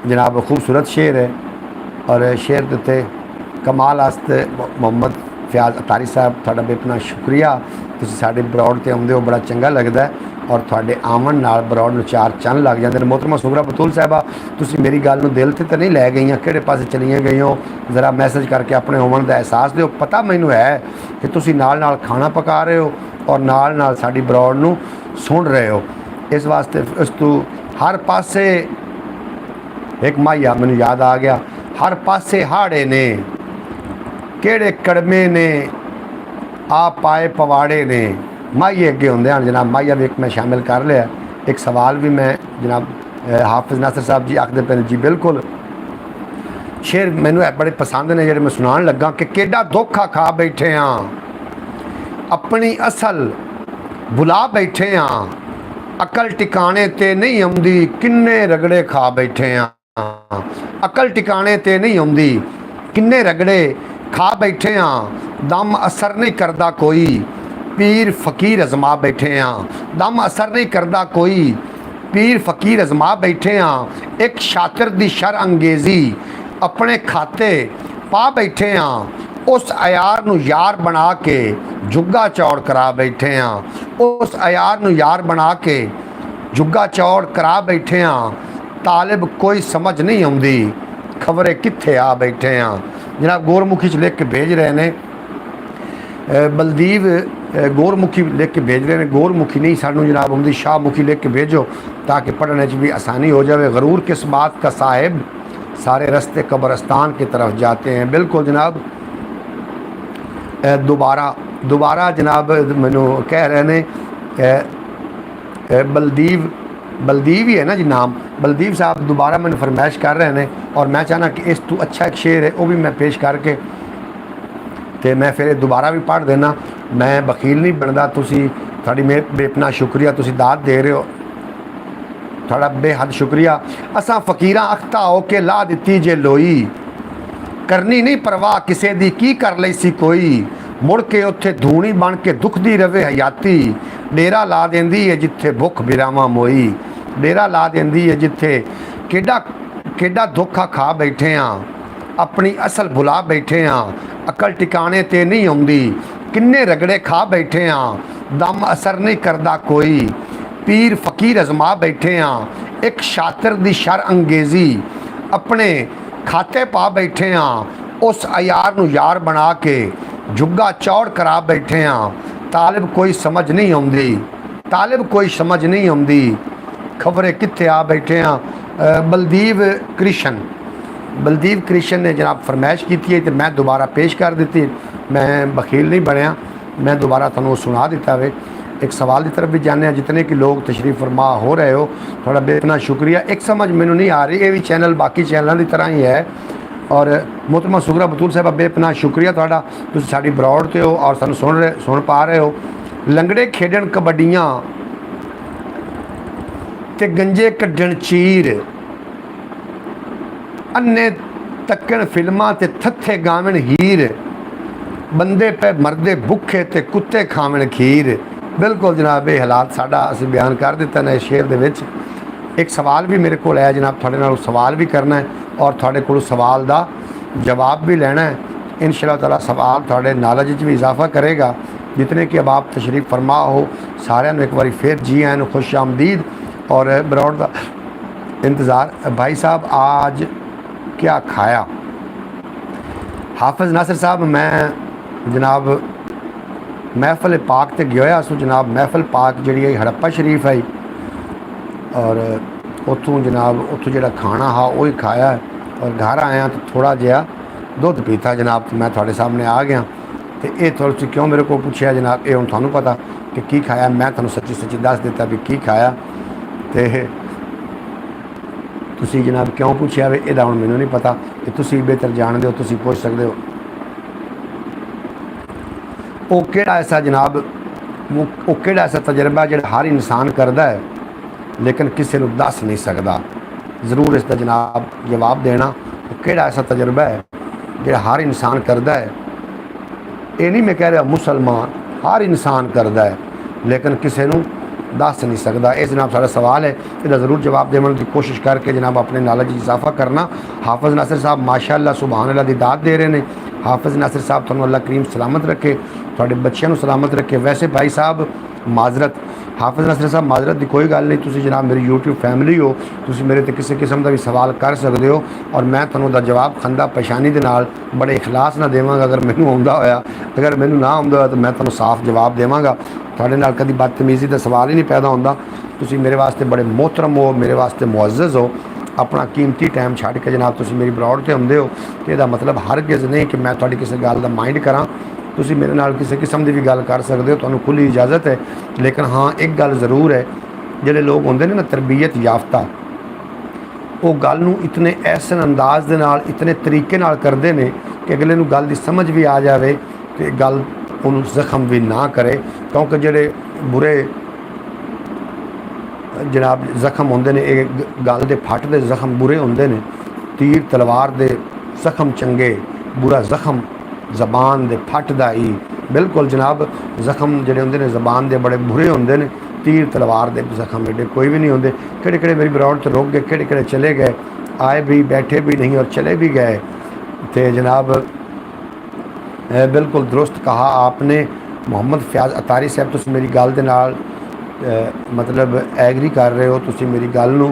जनाब खूबसूरत शेर है और शेर के उत्ते कमाल आस्ते मोहम्मद फयाज अतारी साहब थोड़ा बेपना शुक्रिया। तुसीं साडे ब्रॉड ते आउंदे हो बड़ा चंगा लगता है और थोड़े आमन नाल ब्रॉड नूं चार चंद लग जाते हैं। मोहतरमा सुगरा बतूल साहबा तुसीं मेरी गल नूं दिल ते नहीं लै गई किहड़े पासे चलियां गई हो ज़रा मैसेज करके अपने होवन का एहसास दिओ। पता मैनू है कि तुसीं नाल नाल खाना पका रहे हो और नाल नाल साडी ब्रॉड नूं सुन रहे हो। इस वास्ते इस तू हर पासे एक माइया मैनू याद आ गया हर पासे हाड़े ने केड़े कड़मे ने आ पाए पवाड़े ने। माइए अगे होंदे हैं जनाब माइया भी एक मैं शामिल कर लिया। एक सवाल भी मैं जनाब हाफिज़ नासिर साहब जी आखते पे जी बिल्कुल शेर मैनू बड़े पसंद ने जेडे मैं सुनान लगा कि केडा धोखा खा बैठे हाँ अपनी असल भुला बैठे हाँ अकल टिकाने ते नहीं आउंदी किन्ने रगड़े खा बैठे हाँ। अकल टिकाने ते नहीं आउंदी किन्ने रगड़े खा बैठे हाँ दम असर नहीं करता कोई, पीर फकीर अजमा बैठे हाँ दम असर नहीं करता कोई, पीर फकीर अजमा बैठे हाँ एक शातिर दी शर अंगेजी अपने खाते पा बैठे हाँ, उस अयार नू यार बना के जुग्गा चौड़ करा बैठे हाँ, उस अयार नू यार बना के जुग्गा चौड़ करा बैठे हाँ, तालिब कोई समझ नहीं आती खबरें कित्थे आ बैठे हाँ। जनाब गोरमुखी च लिख के भेज रहे ने बलदीव गोरमुखी लिख के भेज रहे हैं, गोरमुखी नहीं सानू जनाब आँदी शाहमुखी लिख के भेजो ताकि पढ़ने च भी आसानी हो जाए। गरूर किस बात का साहिब सारे रास्ते कब्रस्तान की तरफ जाते हैं। बिल्कुल जनाब दोबारा जनाब मैनू कह रहे ने बलदीव ही है ना जी नाम, बलदीव साहब दोबारा मैंने फरमाइश कर रहे हैं और मैं चाहना कि इस तू अच्छा एक शेर है वो भी मैं पेश करके तो मैं फिर दोबारा भी पढ़ देना। मैं वकील नहीं बनता, तुसी थोड़ी बेपना शुक्रिया, तुसी दाद दे रहे हो, थोड़ा बेहद शुक्रिया। असा फकीरां अख्ता हो के ला दिती जे लोई, करनी नहीं परवाह किसे दी की कर लई सी कोई, मुड़ के उत्थे धूनी बन के दुखदी रवे हयाती, डेरा ला देंदी है जिथे भुख बिरावा मोई, डेरा ला देंदी है जिथे केडा धोखा खा बैठे हाँ, अपनी असल भुला बैठे हाँ, अकल टिकाने ते नहीं आउंदी, किन्ने रगड़े खा बैठे हाँ, दम असर नहीं करदा कोई, पीर फकीर अजमा बैठे हाँ एक शातिर दी शर अंगेजी अपने खाते पा बैठे हाँ, उस अयार नू यार बना के जुग्गा चौड़ करा बैठे हाँ, तालिब कोई समझ नहीं आउंदी, तालिब कोई समझ नहीं आउंदी खबरें कित्थे आ बैठे हाँ। बलदीव कृष्ण ने जनाब फरमाइश की थी तो मैं दोबारा पेश कर दी। मैं वकील नहीं बनया, मैं दोबारा तुहानू सुना दिता वे। एक सवाल की तरफ भी जाने, जितने कि लोग तशरीफ फरमा हो रहे हो थोड़ा बेतना शुक्रिया। एक समझ मैनू नहीं आ रही, ये भी चैनल बाकी चैनलों की तरह ही है और मोहतरमा सुगरा बतूल साहब बेपना शुक्रिया तुहाडा, तुसीं साडी ब्रॉड ते हो और सानू सुन पा रहे हो। लंगड़े खेडण कबड्डियां ते गंजे कड्डण चीर, अन्ने तक्कण फिल्मां ते थत्थे गावण हीर, बंदे पे मरदे भुखे ते कुत्ते खावण खीर। बिल्कुल जनाब ये हालात साडा असीं बयान कर दिता ने शेर दे विच। एक सवाल भी मेरे को है जनाब, थोड़े नाल सवाल भी करना है और थोड़े को सवाल का जवाब भी लेना है। इंशाअल्लाह ताला सवाल थोड़े नॉलेज भी इजाफा करेगा। जितने कि अब आप तशरीफ फरमा हो सारे एक बार फिर जी आए खुश आमदीद और ब्रॉड का इंतज़ार। भाई साहब आज क्या खाया? हाफिज़ नासिर साहब मैं जनाब महफिल पाक ते गया सो जनाब, महफिल पाक जी हड़प्पा शरीफ है और उतों जनाब उतों जो खाना हा वही खाया और घर आया तो थोड़ा जहा दुध पीता जनाब, तो मैं थोड़े सामने आ गया। तो ये थोड़ा क्यों मेरे को पूछा जनाब, ये हूँ थानू पता कि की खाया, मैं थानू सच्ची सच्ची दस दिता भी की खाया। तो तुसी जनाब क्यों पूछा वे यदा हूँ मैनू नहीं पता, कि तुसी बेहतर जानते हो, तुसी पूछ सकते हो। वो केड़ा ऐसा जनाब, वो केड़ा ऐसा तजर्बा जो हर इंसान करता है लेकिन किसी को दस नहीं सकता। ज़रूर इसका जनाब जवाब देना। वो केड़ा ऐसा तजर्बा है जो हर इंसान करता है, ये नहीं मैं कह रहा मुसलमान, हर इंसान करता है लेकिन किसी को दस नहीं सकता। ये जनाब सारा सवाल है, इसका ज़रूर जवाब देने की कोशिश करके जनाब अपने नॉलेज इजाफा करना। हाफिज़ नासिर साहब माशाअल्लाह सुभान अल्लाह दी दात दे रहे हैं। हाफिज़ नासिर साहब तुहानू अल्लाह करीम सलामत रखे, थोड़े बच्चों सलामत रखे। वैसे भाई साहब माजरत, हाफिज़ नासिर साहब माजरत की कोई गल नहीं, तुसी जनाब मेरी यूट्यूब फैमिली हो, तुसी मेरे ते किसी किस्म का भी सवाल कर सकते हो और मैं तुहानू दा जवाब खंदा पेशानी दे नाल बड़े इखलास ना देवांगा। अगर मैनू आउंदा होया, अगर मैनू ना आउंदा होया तो मैं तुहानू साफ जवाब देवांगा। तुहाडे नाल कदी बदतमीज़ी का सवाल ही नहीं पैदा होंदा। तुसी मेरे वास्ते बड़े मोहतरम हो, मेरे वास्ते मुअज़्ज़ज़ हो, अपना कीमती टाइम छड़ के जनाब तुसी मेरी ब्रॉड ते आउंदे हो। तो इसदा मतलब हरगिज़ नहीं कि मैं तुहाडी किसी गल दा माइंड करां। तुसी मेरे नाल किसी किस्म की भी गल कर सकते हो, तुहानू खुली इजाज़त है। लेकिन हाँ एक गल ज़रूर है, जिहड़े लोग होंदे ने ना तरबियत याफ्ता, वो गल नू इतने ऐसन अंदाज दे नाल इतने तरीके नाल करदे ने कि अगले नू गल दी समझ भी आ जाए तो गल उन्होंने जख्म भी ना करे। क्योंकि जोड़े बुरे जनाब जख्म होंदे ने, एक गल दे फट दे जख्म बुरे होंदे ने, तीर तलवार दे जख्म चंगे, बुरा जख्म ਜ਼ਬਾਨ ਦੇ ਫੱਟ ਦਾ ਹੀ ਬਿਲਕੁਲ ਜਨਾਬ ਜ਼ਖਮ ਜਿਹੜੇ ਹੁੰਦੇ ਨੇ ਜ਼ਬਾਨ ਦੇ ਬੜੇ ਬੁਰੇ ਹੁੰਦੇ ਨੇ, तीर तलवार के जख्म एडे कोई भी नहीं होंगे। किहड़े किहड़े मेरी ग्राउंड तो रुक गए, किहड़े किहड़े चले गए, आए भी बैठे भी नहीं और चले भी गए। तो जनाब बिल्कुल दुरुस्त कहा आपने मोहम्मद फयाज अतारी साहब, तुम मेरी गल दे नाल मतलब एग्री कर रहे हो, तुम मेरी गल नूं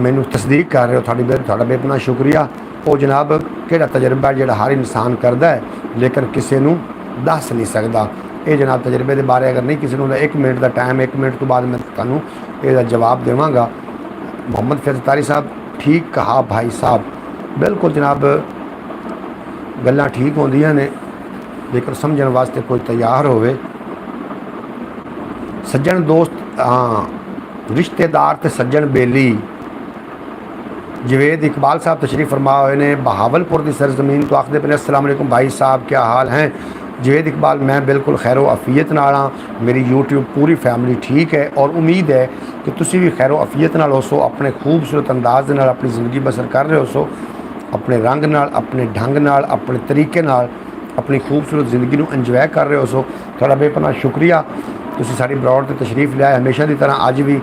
मैनू तस्दीक कर रहे हो, थोड़ा बेपना शुक्रिया। वो जनाब किहड़ा तजर्बा जिहड़ा हर इंसान करता है लेकिन किसी नूं दस नहीं सकता। ये जनाब तजर्बे के बारे अगर नहीं किसी ने 1 मिनट का टाइम, 1 मिनट तो बाद मैं तुहानूं इसदा जवाब देवांगा। मोहम्मद फयाज अतारी साहब ठीक कहा भाई साहब, बिल्कुल जनाब गल्लां ठीक होंदियां ने लेकिन समझण वास्ते कोई तैयार होवे। सज्जन दोस्त हाँ रिश्तेदार ते सज्जन बेली। जवेद इकबाल साहब तशरीफ फरमा हुए ने बहावलपुर की सरजमीन तो आखते पे अस्सलाम वालेकुम भाई साहब, क्या हाल हैं। जवेद इकबाल मैं बिल्कुल खैर अफीयत नाल हाँ, मेरी यूट्यूब पूरी फैमिली ठीक है और उम्मीद है कि तुसी भी खैर अफीयत नाल होसो, अपने खूबसूरत अंदाज नाल अपनी ज़िंदगी बसर कर रहे होसो, अपने रंग नाल, अपने ढंग नाल, अपने तरीके नाल अपनी खूबसूरत ज़िंदगी नूं इंजॉय कर रहे होसो। थोड़ा बेपना शुक्रिया, तुसी साडी ब्रॉड ते तशरीफ लिया हमेशा की तरह। अज भी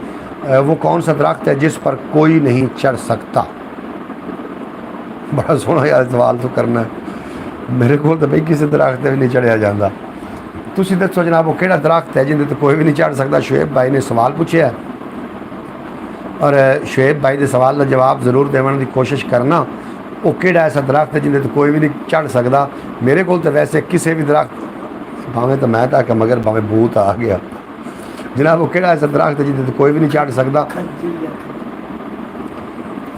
वो कौन सा दरख्त है जिस पर कोई नहीं चढ़ सकता। बड़ा सोहना यार सवाल तो करना है, मेरे को तो भाई किसी दरख्त भी नहीं चढ़िया जाता। तुसी दसो जनाब वो किहड़ा दरख्त है जिंदे तो कोई भी नहीं चढ़ सकता। शुएब भाई ने सवाल पूछा और शुएब भाई के सवाल का जवाब जरूर देने की कोशिश करना। वो किहड़ा ऐसा दरख्त है जिंदे तो कोई भी नहीं चढ़ सकता। मेरे को तो वैसे किसी भी दरख्त भावें तो मैं तक मगर भावें भूत आ गया। जनाब वो किहड़ा ऐसा दरख्त है जिंदे तो कोई भी नहीं चढ़ सकता।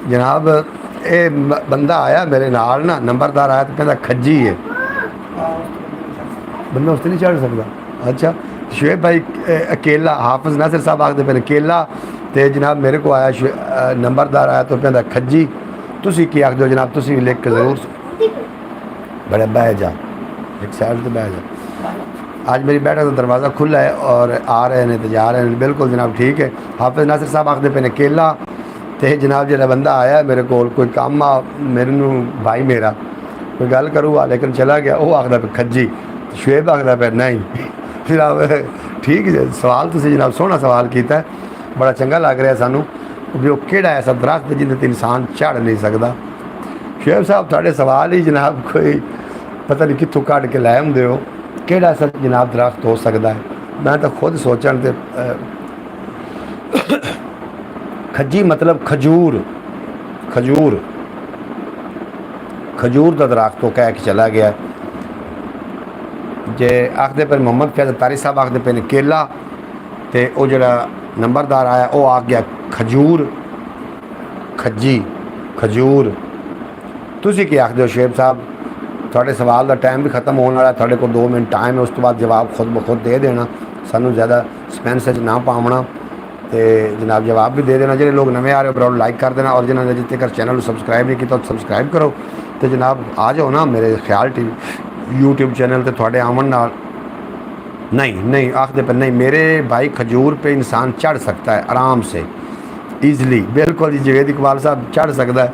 जनाब ये बंदा आया मेरे नाल ना, नंबरदार आया तो कहता खज्जी है, बंदा उससे नहीं चढ़ सकता। अच्छा शुएब भाई अकेला, हाफिज नासिर साहब आखते पे अकेला, तो जनाब मेरे को आया नंबरदार आया तो कहता खज्जी। तुसी की आखते हो जनाब, तुसी लिख के जरूर बड़े बह जा एक साइड से बह जा। आज मेरी बैठक का दरवाज़ा खुला है और आ रहे हैं तो जा रहे हैं, बिल्कुल जनाब ठीक है। हाफिज नासिर साहब आखते पे अकेला, तो जनाब जो बंदा आया मेरे को कोई काम आ मेरे भाई मेरा कोई गल करूँगा लेकिन चला गया, वो आखदा पे खज्जी। शुएब आखदा पे नहीं। जनाब ठीक है सवाल तुसीं जनाब सोहना सवाल किया, बड़ा चंगा लग रहा सानू भी वो किहड़ा ऐसा दरख्त जिंदे ते इंसान चढ़ नहीं सकता। शुएब साहब तुहाडे सवाल ही जनाब कोई पता नहीं कित्थों कढ़ के लै आउंदे हो। किहड़ा ऐसा जनाब दरख्त हो सकता है, मैं तो खुद सोचण ते खज्जी मतलब खजूर, खजूर खजूर का दरख्त तो कह के चला गया। जे आखते पे मोहम्मद फयाज अतारी साहब आखते पे केला, तो वो जरा नंबरदार आया वो आ गया खजूर, खज्जी खजूर। तुसी की आखते हो शुएब साहब, थोड़े सवाल का टाइम भी खत्म होने वाला, थोड़े को 2 मिनट टाइम है, उस तो बाद जवाब खुद ब खुद दे देना, सानू ज़्यादा सस्पेंस ना पावना, तो जनाब जवाब भी दे देना। जो लोग नवे आ रहे हो ब्राउड लाइक कर देना और जिन्होंने जितने तक चैनल सबसक्राइब नहीं किया तो सबसक्राइब करो। तो जनाब आ जाओ ना मेरे ख्याल टीवी यूट्यूब चैनल तो थोड़े आवन नाल नहीं आखते पर नहीं मेरे भाई खजूर पे इंसान चढ़ सकता है आराम से ईजली, बिल्कुल जी। जवेद इकबाल साहब चढ़ सकता है,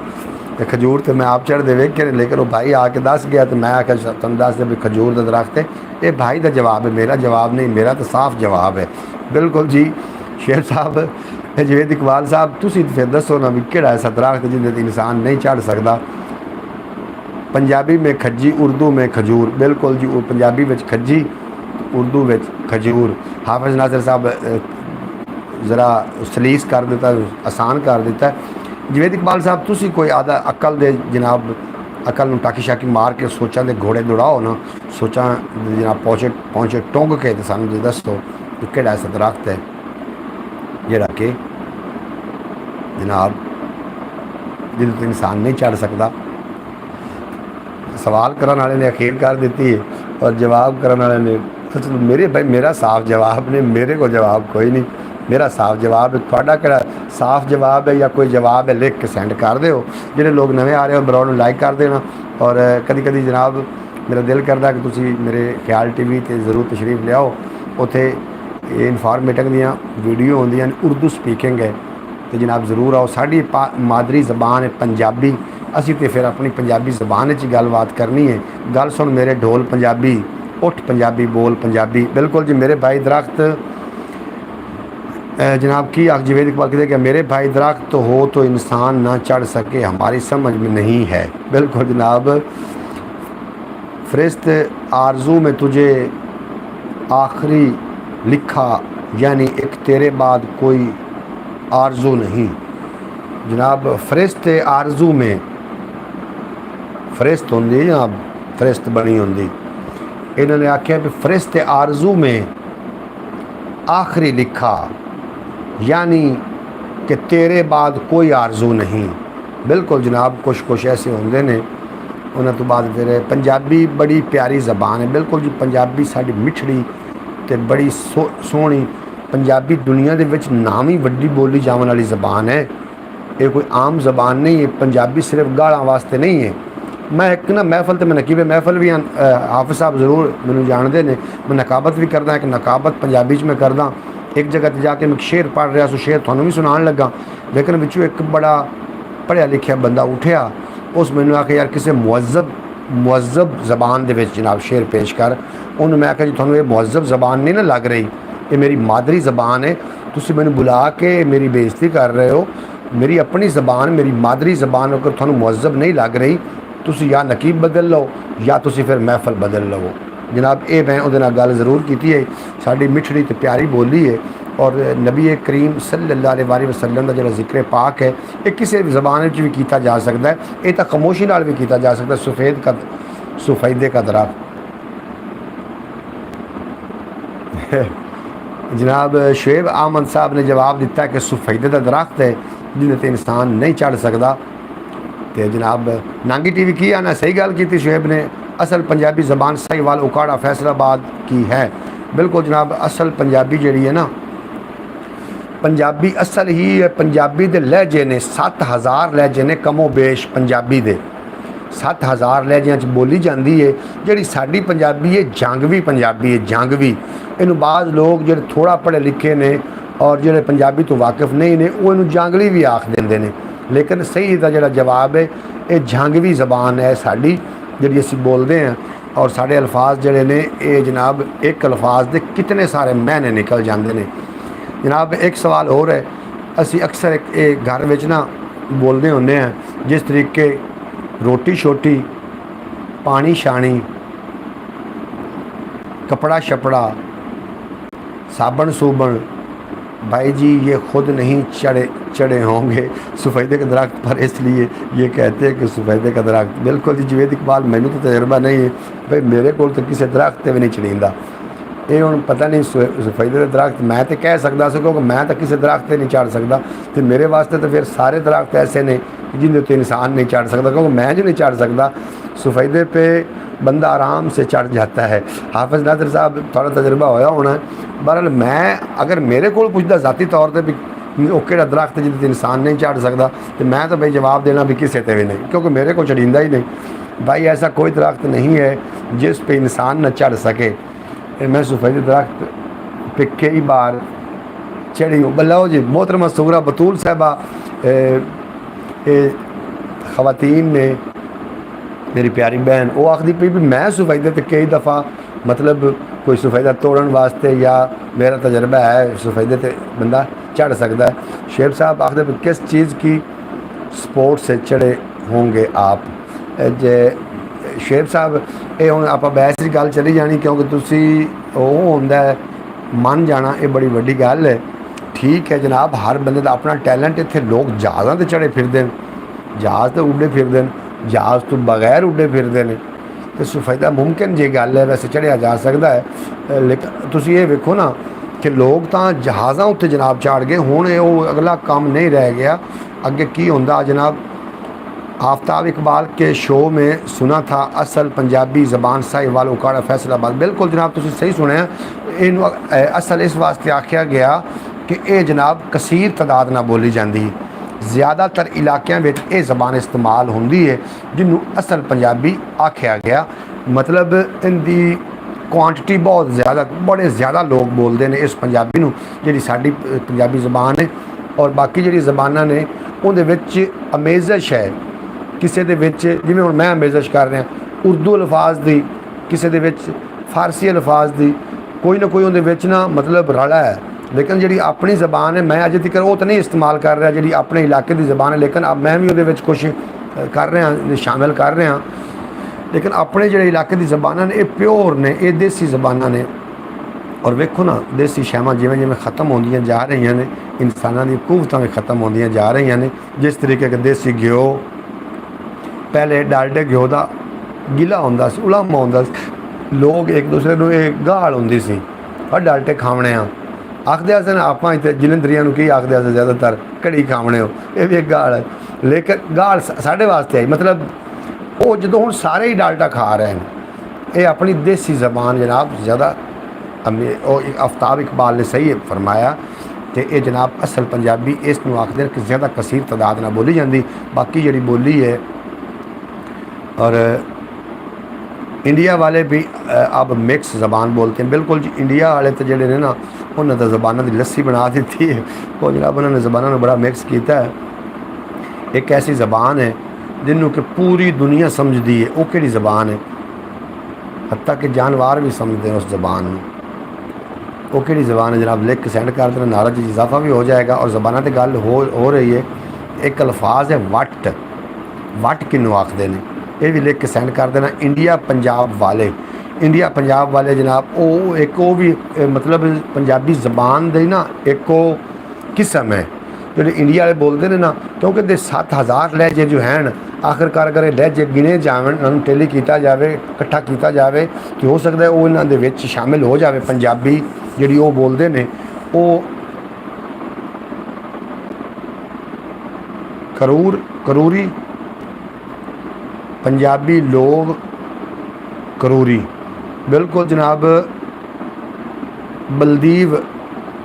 तो खजूर तो मैं आप चढ़ दे वेख के, लेकिन वो भाई आके दस गया तो मैं आकर तुम दस दे भी खजूर का दरख्त है। ये भाई का जवाब है, मेरा जवाब नहीं, मेरा तो साफ जवाब है बिल्कुल जी। शेर साहब जवेद इकबाल साहब तुसी फिर दसो ना भी किहड़ा ऐसा दरख्त जिंदे ते इंसान नहीं चढ़ सकता। पंजाबी में खज्जी, उर्दू में खजूर, बिल्कुल जी। पंजाबी में खज्जी, उर्दू में खजूर। हाफिज नासिर साहब ज़रा सलीस कर दिता, आसान कर दिता। जवेद इकबाल साहब तुसी कोई आदा अकल दे जनाब, अकल में टाकी शाकी मार के सोचा दे घोड़े दौड़ाओ ना, सोचा जनाब पहुँचे टुंग के तो सानू दसो कि किहड़ा ऐसा दरख्त है जिहड़ा कि जनाब जिहदे ते इंसान नहीं चढ़ सकता। सवाल करने वाले ने अखीर कर दी है और जवाब करने वाले ने तो मेरे भाई मेरा साफ जवाब ने, मेरे को जवाब कोई नहीं, मेरा साफ जवाब है। थोड़ा किहड़ा साफ जवाब है या कोई जवाब है लिख के सेंड कर दो। जिहड़े लोग नवे आ रहे हो ब्राउड लाइक कर देना और कभी कभी जनाब मेरा दिल करता कि तुसी मेरे ख्याल टीवी ते जरूर तशरीफ लियाओ। उत्थे इनफॉर्मेटिव दियाँ वीडियो होंदियां उर्दू स्पीकिंग है तो जनाब ज़रूर आओ। साड़ी मादरी ज़बान है पंजाबी, असी तो फिर अपनी पंजाबी ज़बान च गलबात करनी है। गल सुन मेरे ढोल पंजाबी, उठ पंजाबी बोल पंजाबी। बिल्कुल जी मेरे भाई दरख्त जनाब की जावेद इकबाल कहते कि मेरे भाई दरख्त हो तो इंसान ना चढ़ सके, हमारी समझ में नहीं है। बिल्कुल जनाब, फ़रिश्त आरज़ू में तुझे आखिरी लिखा, यानी एक तेरे बाद कोई आरज़ू नहीं। जनाब फ़रिश्त आरज़ू में फ़रिश्त होंदी जनाब, फ़रिश्त बनी होंदी। इन्होंने आख्या भी फ़रिश्त आरज़ू में आखिरी लिखा, यानी कि तेरे बाद कोई आरज़ू नहीं। बिल्कुल जनाब, कुछ ऐसे होंगे ने। उन्होंने तो बाद फिर पंजाबी बड़ी प्यारी ज़बान है। बिल्कुल जी, पंजाबी साड़ी मिठड़ी ते बड़ी सोहनी। पंजाबी दुनिया दे विच नाम ही वड्डी बोली जाने वाली ज़बान है। ये कोई आम ज़बान नहीं है। पंजाबी सिर्फ गालां वास्ते नहीं है। मैं एक ना महफल तो मैं नकीबे महफल भी हाफिज़ साहब ज़रूर मैनू जानते हैं। मैं नकाबत भी करदा, एक नकाबत पंजाबी च मैं करदा। एक जगह पर जाके मैं शेर पढ़ रहा, सो शेर थानू भी सुनान लगा, लेकिन विचों एक बड़ा पढ़िया लिखिया बंदा उठिया, उस मैनू आके यार किसी मुअज़्ज़ब ज़बान दे विच जनाब शेर पेश कर। उन्होंने मैं आख्या जी थानू ये मुअज़्ज़ब ज़बान नहीं ना लग रही, ये मेरी मादरी ज़बान है, तुसीं मैनू बुला के मेरी बेइज्जती कर रहे हो। मेरी अपनी ज़बान, मेरी मादरी ज़बान अगर थानू मुअज़्ज़ब नहीं लग रही, तुसीं या नकीब बदल लो या तुसीं फिर महफल बदल लो। जनाब ये मैं उहदे नाल गल जरूर की है। साड़ी मिठड़ी तो प्यारी बोली है और नबी करीम सल्लल्लाहु अलैहि वसल्लम का जो जिक्र पाक है ये किसी भी ज़बान भी किया जा सकता है। ये तो खामोशी नाल भी किया जा सकता है। सुफैदे का दरख्त जनाब शुएब अहमद साहब ने जवाब दिता कि सुफैदे का दरख्त है जिन्हें तो इंसान नहीं चढ़ सकता। तो जनाब नांगी टीवी की आना सही गल की शुएब ने। असल पंजाबी ज़बान साहिवाल उकाड़ा फैसलाबाद की है। बिल्कुल जनाब, असल पंजाबी जी है ना, पंजाबी असल ही है। पंजाबी दे लहजे ने 7000 लहजे ने कमो बेश पंजाबी दे 7000 लहजियां च बोली जाती है। जी साड़ी पंजाबी है जंगवी पंजाबी है, जंगवी। इनू बाज़ लोग जो थोड़ा पढ़े लिखे ने और जो पंजाबी तो वाकिफ नहीं ने वो इनू जंगली भी आख देंगे ने, लेकिन सही का जो जवाब है ये जंगवी ज़बान है साड़ी जी असी बोलते हैं। और साढ़े अल्फाज जड़े ने ये जनाब एक अल्फाज के कितने सारे महने निकल जाते हैं। जनाब एक सवाल और है, असी अक्सर एक घर में ना बोलते होंगे हैं जिस तरीके रोटी छोटी, पानी शानी, कपड़ा शपड़ा, साबन सूबन, भाई जी ये खुद नहीं चढ़े होंगे सुफैदे के दरख्त पर, इसलिए ये कहते हैं कि सुफैदे का दरख्त। बिल्कुल जी जावेद इकबाल, मैनू तो तजर्बा नहीं है भाई, मेरे को तो किसी दरख्त भी नहीं चढ़ींदा। ये हम पता नहीं सुफैदे का दरख्त मैं तो कह सकता सो क्योंकि मैं तो किसी दरख्त पर नहीं चढ़ सकता। तो मेरे वास्ते तो फिर सारे दरख्त ऐसे ने जिन्हें तो इंसान नहीं चढ़ सकता, क्योंकि मैं जो नहीं चढ़ सकता। सुफैदे पे बंदा आराम से चढ़ जाता है। हाफिज़ नादिर साहब थोड़ा तजर्बा होया होना है। बहरहाल मैं अगर मेरे को पुछदा ज़ाती तौर पर भी वो किहड़ा दरख्त जिन्हें इंसान नहीं चढ़ सकता, तो मैं तो भाई जवाब देना भी किसी ते भी नहीं, क्योंकि मेरे को चढ़ींदा ही नहीं। भाई ऐसा कोई दरख्त नहीं है जिस पे इंसान न चढ़ सके। मैं सुफैदे दरख्त पे कई बार चढ़ी हूँ। बल्लाओ जी मोहतरमा सूरा बतूल साहबा ख़वातीन ने, मेरी प्यारी बहन वो आखदी पई भी मैं सुफैदे ते कई दफ़ा मतलब कोई सुफैदा तोड़न वास्ते या मेरा तजर्बा है सुफैदे ते बंदा चढ़ सकता है। शेब साहब आखदे भी किस चीज़ की स्पोर्ट से चढ़े होंगे आप। जे शेब साहब ये हुण आप बहस की गल चली जानी, क्योंकि तुसी वो होंदा है मन जाना, ये बड़ी वड्डी गल है। ठीक है जनाब, हर बंदे का अपना टैलेंट। इत्थे लोग जहाज़ां ते चढ़े फिरदे न, जहाज़ तो उड्डे फिरदे न, जहाज़ तो बगैर उड्डे फिरदे ने। तो सुफैदा मुमकिन जी गल है, वैसे चढ़िया जा सकता है। लेकिन तुसी ये वेखो ना कि लोग तो जहाज़ां उत्ते जनाब चढ़ गए, हुण वो अगला काम नहीं रह गया। अगे की होंदा जनाब, आफ्ताब इकबाल के शो में सुना था असल पंजाबी ज़बान साहिवाल उकाड़ा फैसलाबाद। बिल्कुल जनाब तुसी सही सुने। इन असल इस वास्ते आख्या गया कि ये जनाब कसीर तादाद ना बोली जाती है, ज़्यादातर इलाकों में ये ज़बान इस्तेमाल होंदी है जिन्हों असल पंजाबी आख्या गया। मतलब इनकी क्वांटिटी बहुत ज़्यादा, बड़े ज़्यादा लोग बोलते हैं इस पंजाबी नूं, जिहड़ी साडी पंजाबी ज़बान है। और बाकी जिहड़ी ज़बानां ने उहदे विच अमेज़श है ਕਿਸੇ ਦੇ ਵਿੱਚ ਜਿਵੇਂ ਹੁਣ ਮੈਂ ਮੇਜ਼ਸ਼ ਕਰ ਰਿਹਾ ਉਰਦੂ ਅਲਫਾਜ਼ ਦੀ, ਕਿਸੇ ਦੇ ਵਿੱਚ ਫਾਰਸੀ ਅਲਫਾਜ਼ ਦੀ, ਕੋਈ ਨਾ ਕੋਈ ਉਹਦੇ ਵਿੱਚ ਨਾ ਮਤਲਬ ਰਲਾ ਹੈ। ਲੇਕਿਨ ਜਿਹੜੀ ਆਪਣੀ ਜ਼ਬਾਨ ਹੈ ਮੈਂ ਅਜੇ ਤੱਕ ਉਹ ਤਾਂ ਨਹੀਂ ਇਸਤੇਮਾਲ ਕਰ ਰਿਹਾ ਜਿਹੜੀ ਆਪਣੇ ਇਲਾਕੇ ਦੀ ਜ਼ਬਾਨ ਹੈ, ਲੇਕਿਨ ਮੈਂ ਵੀ ਉਹਦੇ ਵਿੱਚ ਕੁਛ ਕਰ ਰਿਹਾ, ਸ਼ਾਮਿਲ ਕਰ ਰਿਹਾ। ਲੇਕਿਨ ਆਪਣੇ ਜਿਹੜੇ ਇਲਾਕੇ ਦੀ ਜ਼ਬਾਨਾਂ ਨੇ ਇਹ ਪਿਓਰ ਨੇ, ਇਹ ਦੇਸੀ ਜ਼ਬਾਨਾਂ ਨੇ। ਔਰ ਵੇਖੋ ਨਾ ਦੇਸੀ ਸ਼ੈਵਾਂ ਜਿਵੇਂ ਜਿਵੇਂ ਖਤਮ ਹੁੰਦੀਆਂ ਜਾ ਰਹੀਆਂ ਨੇ, ਇਨਸਾਨਾਂ ਦੀ ਕੂਵਤਾਂ ਵੀ ਖਤਮ ਹੁੰਦੀਆਂ ਜਾ ਰਹੀਆਂ ਨੇ। ਜਿਸ ਤਰੀਕੇ ਕਿ ਦੇਸੀ ਘਿਓ, ਪਹਿਲੇ ਡਾਲਡੇ ਘਿਓ ਦਾ ਗਿਲਾ ਹੁੰਦਾ ਸੀ, ਉਲਾਮਾ ਹੁੰਦਾ ਸੀ, ਲੋਕ ਇੱਕ ਦੂਸਰੇ ਨੂੰ ਇਹ ਗਾਲ ਹੁੰਦੀ ਸੀ ਔਰ ਡਾਲਡੇ ਖਾਵਣੇ ਆ ਆਖਦੇ ਸਨ। ਆਪਾਂ ਇੱਥੇ ਜਲੰਧਰੀਆਂ ਨੂੰ ਕੀ ਆਖਦੇ ਸੀ ਜ਼ਿਆਦਾਤਰ, ਘੜੀ ਖਾਵਣੇ ਹੋ, ਇਹ ਵੀ ਇੱਕ ਗਾਲ ਹੈ। ਲੇਕਿਨ ਗਾਲ ਸਾਡੇ ਵਾਸਤੇ ਆਈ, ਮਤਲਬ ਉਹ ਜਦੋਂ ਹੁਣ ਸਾਰੇ ਹੀ ਡਾਲਡਾ ਖਾ ਰਹੇ ਨੇ, ਇਹ ਆਪਣੀ ਦੇਸੀ ਜ਼ਬਾਨ ਜਨਾਬ ਜ਼ਿਆਦਾ ਉਹ ਆਫਤਾਬ ਇਕਬਾਲ ਨੇ ਸਹੀ ਫਰਮਾਇਆ। ਤੇ ਇਹ ਜਨਾਬ ਅਸਲ ਪੰਜਾਬੀ ਇਸ ਨੂੰ ਆਖਦੇ ਕਿ ਜ਼ਿਆਦਾ ਕਸੀਰ ਤਾਦਾਦ ਨਾਲ ਬੋਲੀ ਜਾਂਦੀ। ਬਾਕੀ ਜਿਹੜੀ ਬੋਲੀ ਹੈ और इंडिया वाले भी अब मिक्स ज़बान बोलते हैं। बिल्कुल जी इंडिया वाले तो जोड़े ने ना उन्होंने तो ज़बानों की लस्सी बना दी है, वो जनाब उन्होंने ज़बानों बड़ा मिक्स किया है। एक ऐसी ज़बान है जिन्हों कि पूरी दुनिया समझती है, वो कि ज़बान है, हत्ता कि जानवर भी समझते हैं उस ज़बान में। वो कि ज़बान है जनाब, लिख के सेंड कर देना, नारा जी इजाफा भी हो जाएगा। और ज़बाना तो गल हो रही है, एक अल्फाज है वट, वट किनू आखते हैं, ये भी लिख के सेंड कर देना। इंडिया पंजाब वाले, इंडिया पंजाब वाले जनाब वो एक वो भी मतलब पंजाबी ज़बान दे ना एक वो किस्म है जो इंडिया वाले बोलते हैं ना, क्योंकि दे 7000 लहजे जो हैं आखिरकार अगर लहजे गिने जावन, उन्होंने टेली किया जाए, इकट्ठा किया जाए तो हो सकता है वो इन्हों दे विच शामिल हो जाए। पंजाबी जिहड़ी वो बोलते हैं वो करूरी पंजाबी लोग करूरी, बिल्कुल जनाब। बलदीव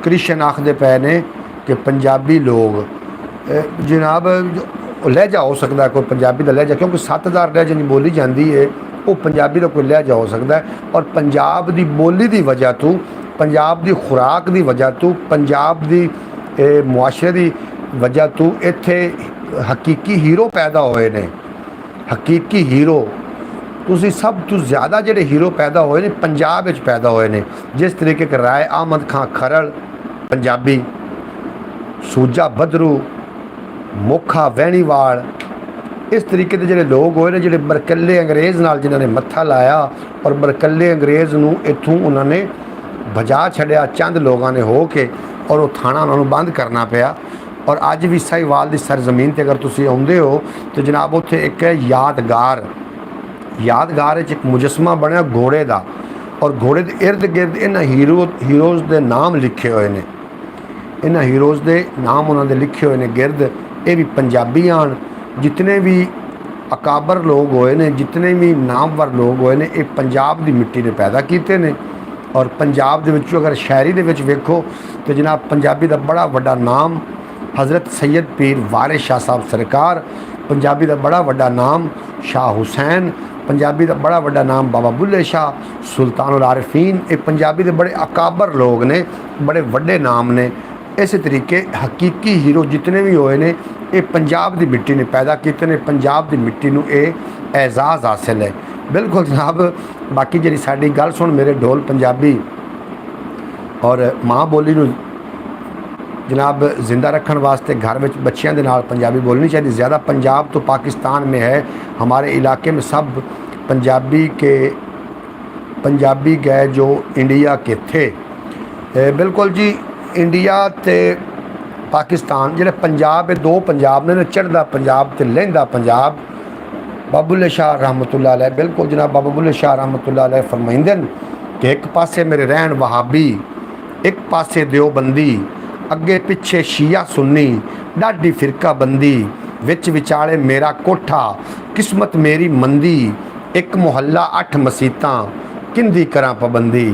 कृष्ण आखते पे ने कि पंजाबी लोग जनाब लहजा हो सकता है कोई पंजाबी का लहजा, क्योंकि 7000 लहजे बोली जाती है, वो पंजाबी का कोई लहजा हो सकता है। और पंजाब की बोली की वजह तो, पंजाब की खुराक की वजह तो, पंजाब की मुआशरे की वजह तो इत्थे हकीकी हीरो पैदा होए ने। हकीकी हीरो तुसी सब तो ज़्यादा जोड़े हीरो पैदा होए ने पंजाब में पैदा होए ने। जिस तरीके के राय अहमद खां खरड़ पंजाबी, सूजा बदरू, मोखा वैणीवाल, इस तरीके के जोड़े लोग होए ने जोड़े बरकल्ले अंग्रेज़ नाल जिन्होंने मत्था लाया और बरकल्ले अंग्रेज़ नूं इत्थों उन्होंने भजा छड़िया चंद लोगों ने हो के, और वो थाना उन्होंने बंद करना पिया। और अज भी साहिवाल की सरजमीन पर अगर तुम आउंदे हो तो जनाब उत्थे एक है यादगार, यादगार एक मुजस्मा बनया घोड़े का, और घोड़े के इर्द गिर्द इन्होंने हीरोज़ के नाम लिखे हुए हैं, इन्होंने हीरोज़ के नाम उन्होंने लिखे हुए हैं गिरद। ये भी पंजाबी आन, जितने भी अकाबर लोग होए ने, जितने भी नामवर लोग होए ने, ये पंजाब की मिट्टी ने पैदा किए ने। और पंजाब दे विचों अगर शायरी दे विच वेखो तो जनाब पंजाबी का बड़ा वड्डा नाम हज़रत सैयद पीर वारिस शाह साहब सरकार, पंजाबी का बड़ा वड्डा नाम शाह हुसैन, पंजाबी का बड़ा वड्डा नाम बाबा बुल्ले शाह, सुल्तानुल आरिफीन, ये पंजाबी के बड़े अकाबर लोग ने, बड़े वड्डे नाम ने। इस तरीके हकीकी हीरो जितने भी होए ने ये पंजाब की मिट्टी ने पैदा किए ने, पंजाब की मिट्टी नूं ये एजाज़ हासिल है। बिल्कुल जनाब। बाकी जी साडी गल सुन मेरे ढोल पंजाबी और माँ बोली नूं जनाब जिंदा रखने वास्ते घर में बच्चों के नाल पंजाबी बोलनी चाहिए। ज़्यादा पंजाब तो पाकिस्तान में है, हमारे इलाके में सब पंजाबी गए जो इंडिया के थे। बिल्कुल जी इंडिया ते पाकिस्तान जो पंजाब है, दो पंजाब ने, चढ़दा पंजाब ते लहंदा पंजाब। बाबा बुल्ले शाह रहमतुल्लाह अलैह, बिल्कुल जनाब बाबा बुल्ले शाह रहमतुल्लाह अलैह फरमाइंदे कि एक पासे मेरे रहन वहाबी, एक पासे देवबंदी, अगे पिछे शिया सुन्नी, डाडी फिरका बंदी, विच विचाले मेरा कोठा, किस्मत मेरी मंदी, एक मुहल्ला 8 मसीतां किंदी करा पाबंदी,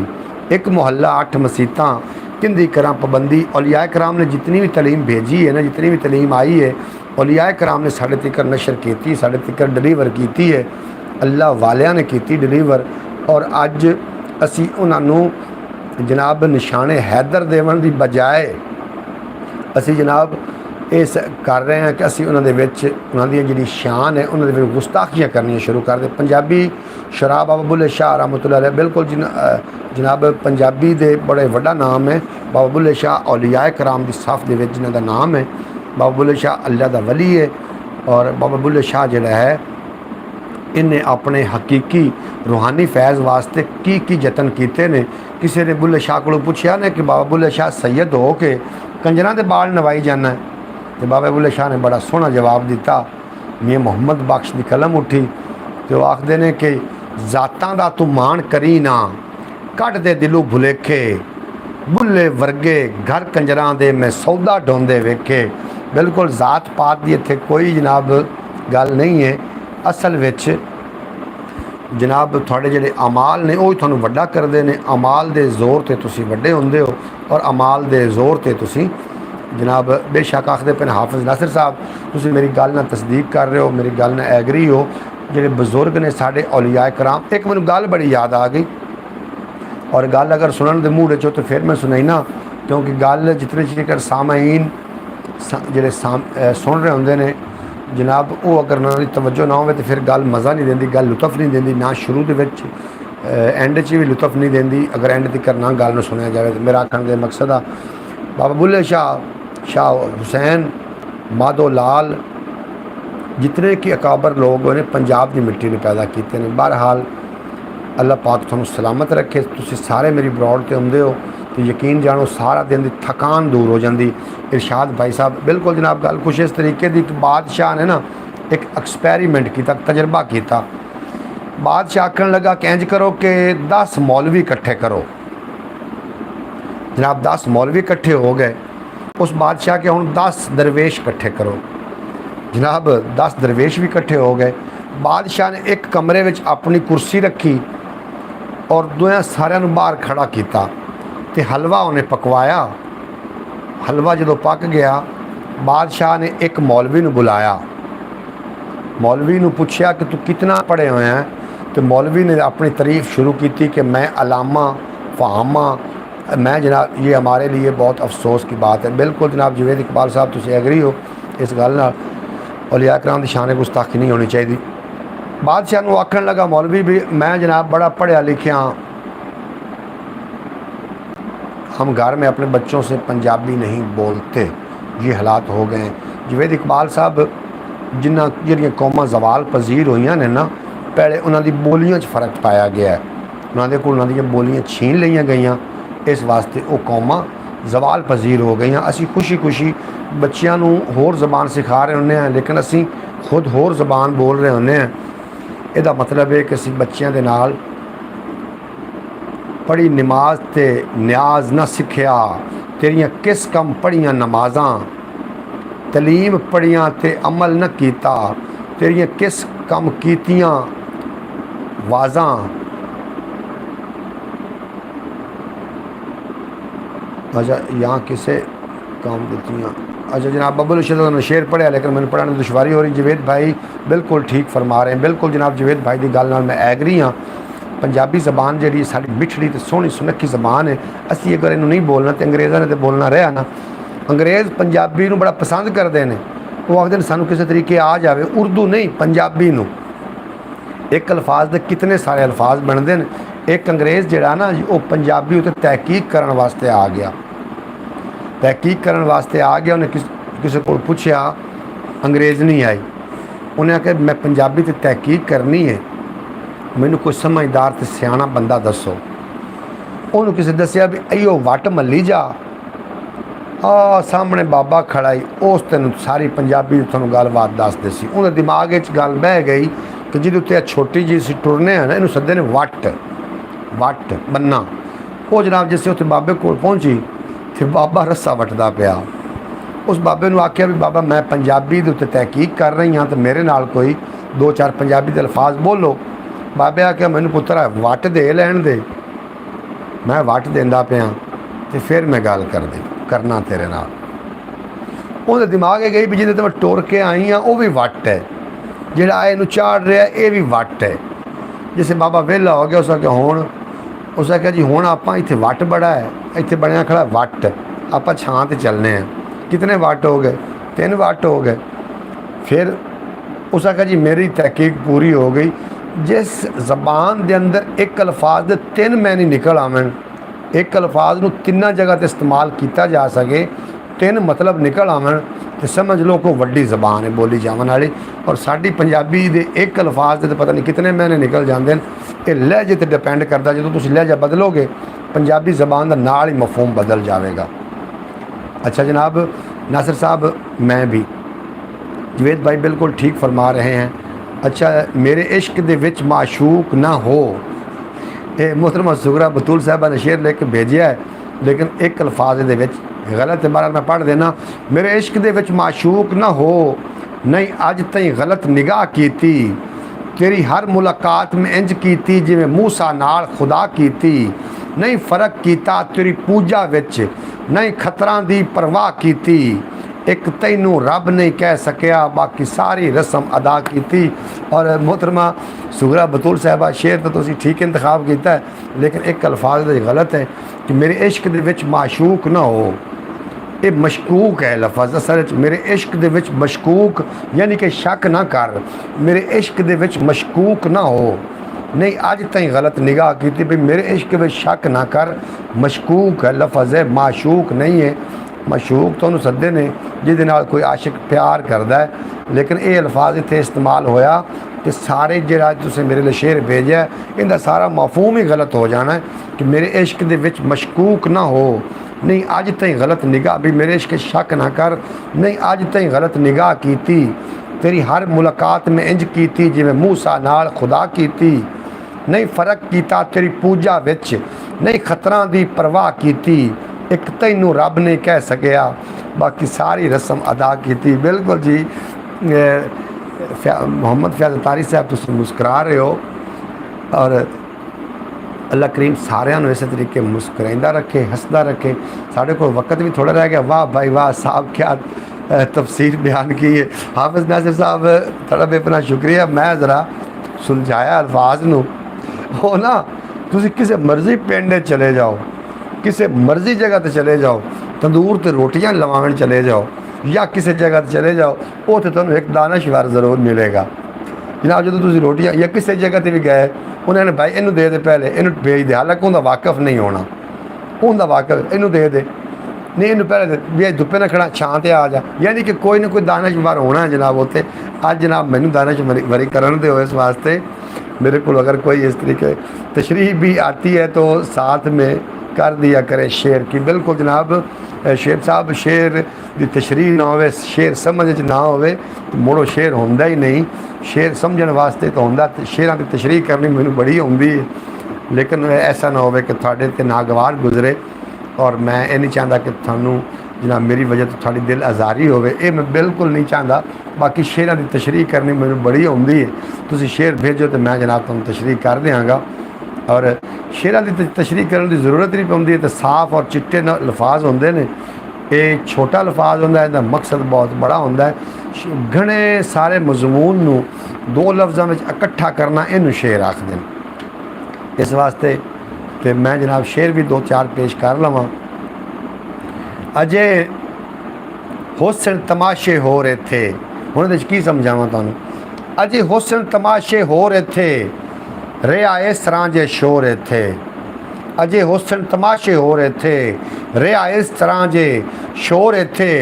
एक मुहल्ला 8 मसीतां किंदी करा पाबंदी। औलिया कराम ने जितनी भी तलीम भेजी है ना, जितनी भी तलीम आई है औलिया कराम ने साढ़े तक नशर की, साढ़े तक डिलीवर की है, अल्लाह वालिया ने की डिलीवर। और अज असी उन्होंने जनाब निशाने हैदर देवन की बजाय असी जनाब इस कर रहे हैं कि असी उन्होंने उन्होंने जी शान है उन्होंने गुस्ताखियाँ करनियाँ शुरू कर दे। पंजाबी शराब बाबा बुल्ले शाह रहमतुल्लाह अलैह बिल्कुल जनाब पंजाबी दे बड़े वड्डा नाम है। बाबा बुल्ले शाह औलिया कराम की सफ के जिन्हों का नाम है। बाबा बुल्ले शाह अल्लाह का वली है और बाबा बुल्ले शाह जोड़ा है इन्हें अपने हकीकी रूहानी फैज़ वास्ते की जतन किए ने। किसी ने बुल्ले शाह को पूछा ने कि बाबा बुल्ले शाह सैयद हो के कंजरां दे बाल नवाई जाना है, तो बाबा बुल्ले शाह ने बड़ा सोहना जवाब दिता। मियाँ मुहम्मद बख्श की कलम उठी तो आखते ने कि जातां दा तू मान करी ना, कट दे दिलों भुलेखे, बुल्ले वर्गे घर कंजरां दे मैं सौदा ढोंदे वेखे। बिल्कुल जात पात की इत्थे कोई जनाब गल नहीं है। असल विच जनाब थोड़े जेडे अमाल ने वो थानू वड्डा करते हैं। अमाल दे जोर ते तुसी वड्डे होंदे हो और अमाल दे जोर ते तुसी जनाब बेशक आखते पे हाफिज़ नासिर साहब तुसी मेरी गल नाल तस्दीक कर रहे हो, मेरी गल नाल एग्री हो। जेडे बजुर्ग ने साडे औलिया कराम, एक मैनू गल बड़ी याद आ गई और गल अगर सुनने दे मूड चो तो फिर मैं सुनाईना, क्योंकि गल जितने चिर सामाईन जेडे सुन रहे होंदे ने जनाब वो अगर उन्होंने तवज्जो ना हो तो फिर गल मज़ा नहीं देंदी, गल लुत्फ नहीं देंदी, ना शुरू के एंड च भी लुत्फ नहीं देंदी अगर एंड तक ना गल में सुनिया जाए। तो मेरा आखने का मकसद आ बाबा बुल्ले शाह, शाह हुसैन, माधो लाल, जितने कि अकाबर लोग उन्हें पंजाब की मिट्टी ने पैदा किए हैं। बहरहाल अल्लाह पाक तुहानू सलामत रखे। तुसी सारे मेरी ब्रॉड ते आउंदे हो तो यकीन जानो सारा दिन की थकान दूर हो जाती। इरशाद भाई साहब बिल्कुल जनाब गल कुछ इस तरीके की कि बादशाह ने ना एक एक्सपैरीमेंट किया, तजर्बा किया। बादशाह आखन लगा कि इंज करो कि 10 मौलवी इकट्ठे करो। जनाब 10 मौलवी इकट्ठे हो गए। उस बादशाह के हुण 10 दरवेश इकट्ठे करो। जनाब 10 दरवेश भी इकट्ठे हो गए। बादशाह ने एक कमरे में अपनी कुर्सी रखी और दोया सारिਆਂ ਨੂੰ बाहर खड़ा किया तो हलवा उन्हें पकवाया। हलवा जो पक गया बादशाह ने एक मौलवी ਨੂੰ बुलाया। मौलवी ਨੂੰ पूछा कि तू कितना पढ़े हुए हैं, तो मौलवी ने अपनी तारीफ़ शुरू की कि मैं अलामा फ़ाहमा, मैं जनाब ये हमारे लिए बहुत अफसोस की बात है। बिल्कुल जनाब जवेद इकबाल साहब तुम एग्री हो इस गल नाल, औलिया कराम की शान गुस्ताखी नहीं होनी चाहिए। बादशाह को आखन लगा मौलवी भी मैं जनाब बड़ा पढ़िया लिखिया, हम घर में अपने बच्चों से पंजाबी नहीं बोलते, ये हालात हो गए हैं। जवेद इकबाल साहब जिन्ना जिहड़ियां कौमां जवाल पजीर हुई ने ना, पहले उन्होंने बोलियां फ़र्क पाया गया है, उन्होंने को उन्होंने बोलियां छीन लिया गई, इस वास्ते वो कौमां जवाल पजीर हो गई। असी खुशी खुशी बच्चों को होर जबान सिखा रहे होंगे हैं, लेकिन असी खुद होर जबान बोल रहे होंगे हैं। इसका मतलब है कि असी बच्चों के नाल पढ़ी नमाज ते न्याज न सिखिया, तेरियां किस कम पढ़ियां नमाज़ां, तलीम पढ़ियां ते अमल न किया, तेरियां किस कम कीतियां वाज़ां। अच्छा यहाँ किसे काम दित्तियां। अच्छा जनाब बबुल रशीद ने शेर पढ़िया लेकिन मैंने पढ़ने में दुश्वारी हो रही। जवेद भाई बिल्कुल ठीक फरमा रहे हैं। बिल्कुल जनाब जवेद भाई की गल नाल मैं एग्री हाँ। पंजाबी जबान जी साड़ी मिठड़ी तो सोहनी सुनखी जबान है, असी अगर इन्हू नहीं बोलना तो अंग्रेज़ों ने तो बोलना रहा ना। अंग्रेज़ पंजाबी नू बड़ा पसंद करते हैं, वो आखते हैं सानू किसी तरीके आ जाए। उर्दू नहीं पंजाबी नू, एक अल्फाज के कितने सारे अल्फाज बनते हैं। एक अंग्रेज़ जड़ा ना वो पंजाबी उत्ते तहकीक करने वास्ते आ गया, तहकीक करने वास्ते आ गया। उन्हें किसी को पूछा, अंग्रेज़ नहीं आई, उन्हें आख्या मैं पंजाबी ते तहकीक करनी है, मैनू कोई समझदार तो सियाना बंदा दसो। उन्होंने किसी दसिया भी अयो वट मली जा, सामने बाबा खड़ा ही, उस तेन सारी पंजाबी थोड़ा गलबात दस दी। उन्हें दिमाग गल बह गई कि जिद उत्ते छोटी जी सी टुरने हैं ना, इनू सदे ने वट वट बन्ना। वो जनाब जिस उत्थे बाबे को पहुँची तो बाबा रस्सा वटदा पिया। उस बाबे ने आख्या भी बाबा मैं पंजाबी के उत्ते तहकीक कर रही हाँ, तो मेरे नाल कोई 2-4 पंजाबी के अल्फाज बोलो। बाबे आख्या मैनू पुत्रा वट दे लैन दे, मैं वट देंदा पिया तो फिर मैं गल करना तेरे नाल। उन्हें दिमाग गई भी जिन्हें तो मैं टुर के आई हाँ वह भी वट है, जोड़ा इनू चाड़ रहा ये भी वट है। जिसे बाबा वेला हो गया उस आख्या हुण, उस आख्या जी हुण आपां इत्थे वट बड़ा है, इत्थे बनया खड़ा वट, आपां छां ते चलने हैं। कितने वट हो गए? 3 वट हो गए। फिर उस आखिया जी मेरी तहकीक पूरी हो गई, जिस जबान के अंदर एक अल्फाज के 3 मैनी निकल आवन, एक अल्फाज को 3 जगह पर इस्तेमाल किया जा सके, 3 मतलब निकल आवन, तो समझ लो कोई वड्डी जबान है बोली जावन वाली। और साडी पंजाबी दे एक अल्फाज के तो पता नहीं कितने मैंने निकल जाते हैं। ये लहजे पर डिपेंड करता, जो तुम लहजा बदलोगे पंजाबी जबान का नाल ही मफहूम बदल जाएगा। अच्छा जनाब नासिर साहब, मैं भी जवेद भाई बिल्कुल ठीक फरमा रहे हैं। अच्छा, मेरे इश्क दे विच माशूक ना हो, ये मोहतरमा सुगरा बतूल साहबा ने शेर लेके भेजा है, लेकिन एक अल्फाज दे विच गलत है। बार मैं पढ़ देना, मेरे इश्क दे विच माशूक ना हो, नहीं अज तई गलत निगाह कीती, तेरी हर मुलाकात में इंज कीती जिवें मूसा नाल खुदा कीती, नहीं फर्क कीता तेरी पूजा विच, नहीं खतरा दी परवाह कीती, एक तैनू रब नहीं कह सकिया, बाकी सारी रस्म अदा की। और मोहतरमा सुगरा बतूल साहबा शेर तो तुसी ठीक इंतखाब किया है, लेकिन एक अल्फाज गलत है कि मेरे इश्क दे विच माशूक ना हो, ये मशकूक है लफज। असल मेरे इश्क दे विच मशकूक यानी कि शक ना कर, मेरे इश्क दे विच मशकूक ना हो, नहीं अज तई गलत निगाह की भी मेरे इश्क में शक ना कर, मशकूक है लफज है, माशूक नहीं है। मशूक तो उन्होंने सदे ने जिहदे नाल कोई आशिक प्यार करता है, लेकिन ये अल्फाज इत्थे इस्तेमाल होया कि सारे जिहड़ा तुसीं मेरे लिए शेर भेजा इनका सारा मफहूम ही गलत हो जाना है कि मेरे इश्क दे विच मशकूक ना हो, नहीं अज तई गलत निगाह भी मेरे इश्क शक ना कर, नहीं अज तई गलत निगाह कीती, तेरी हर मुलाकात में इंज कीती जिवें मूसा नाल खुदा कीती, नहीं फर्क कीता तेरी पूजा विच, नहीं खतरा दी परवाह कीती, एक तैनू रब नहीं कह सकिया, बाकी सारी रस्म अदा की। बिल्कुल जी मोहम्मद फैज़ अतारी साहब तुम मुस्करा रहे हो, और अल्लाह करीम सारिਆਂ ਨੂੰ इस तरीके मुस्कराइंदा रखे, हंसदा रखे। साढ़े को वक्त भी थोड़ा रह गया। वाह भाई वाह साहब, क्या तफसीर बयान की है। हाफिज़ नासिर साहब थोड़ा बेपना शुक्रिया। मैं ज़रा सुलझाया अल्फाज नूं, हो ना तुसी किसी मर्जी पिंड चले जाओ, किसी मर्जी जगह पर चले जाओ, तंदूर ते रोटियां लवावन चले जाओ, या किसी जगह पर चले जाओ, उत्थे तुहानूं एक दानश्वर जरूर मिलेगा। जनाब जो तुम रोटियां या किसी जगह पर भी गए, उन्होंने भाई इनू दे दे, पहले इनू भेज दे, हालांकि उनका वाकफ नहीं होना, उनका वाकफ इनू दे दे, नहीं इनू पहले भी धुप्पे ना खड़ा छां ते आ जा, यानी कि कोई ना कोई दानश्वर होना है जनाब उत्थे। अज जनाब मैनू दानश्वरी करन दे, इस वास्ते मेरे को अगर कोई इस तरीके तशरीह भी आती है तो साथ में कर दिया करे शेर की। बिल्कुल जनाब शेर साहब, शेर की तशरीह ना हो, शेर समझ ना हो तो मुड़ो शेर होंदा ही नहीं। शेर समझण वास्ते तो होंदा, शेरां की तशरीह करनी मैनू बड़ी आउंदी है, लेकिन ऐसा ना हो कि तुहाडे ते नागवार गुजरे। और मैं ये नहीं चाहता कि थानू जनाब मेरी वजह तो थोड़ी दिल आज़ारी हो, ये मैं बिल्कुल नहीं चाहता। बाकी शेरां की तशरीह करनी मैनू बड़ी आउंदी है, तुसीं शेर भेजो तो मैं जनाब तुहानू तशरीह कर देंगा। और शेरां की तशरीह करने की जरूरत नहीं पौंदी, तो साफ और चिट्टे अल्फाज होंदे ने। ये छोटा अल्फाज होंदा है, इसका मकसद बहुत बड़ा होंदा है। घने सारे मजमून नू 2 लफ्ज़ों में इकट्ठा करना इनू शेर आखदे ने। इस वास्ते तो मैं जनाब शेर भी 2-4 पेश कर लवां। अजे हुस्न तमाशे हो रहे थे, हुण की समझावां तुहानूं। अजे हुस्न तमाशे हो रहे थे, रे आए सरांजे शोर थे। अजे हुस्न तमाशे हो रहे थे, रे आए सरांजे शोर थे।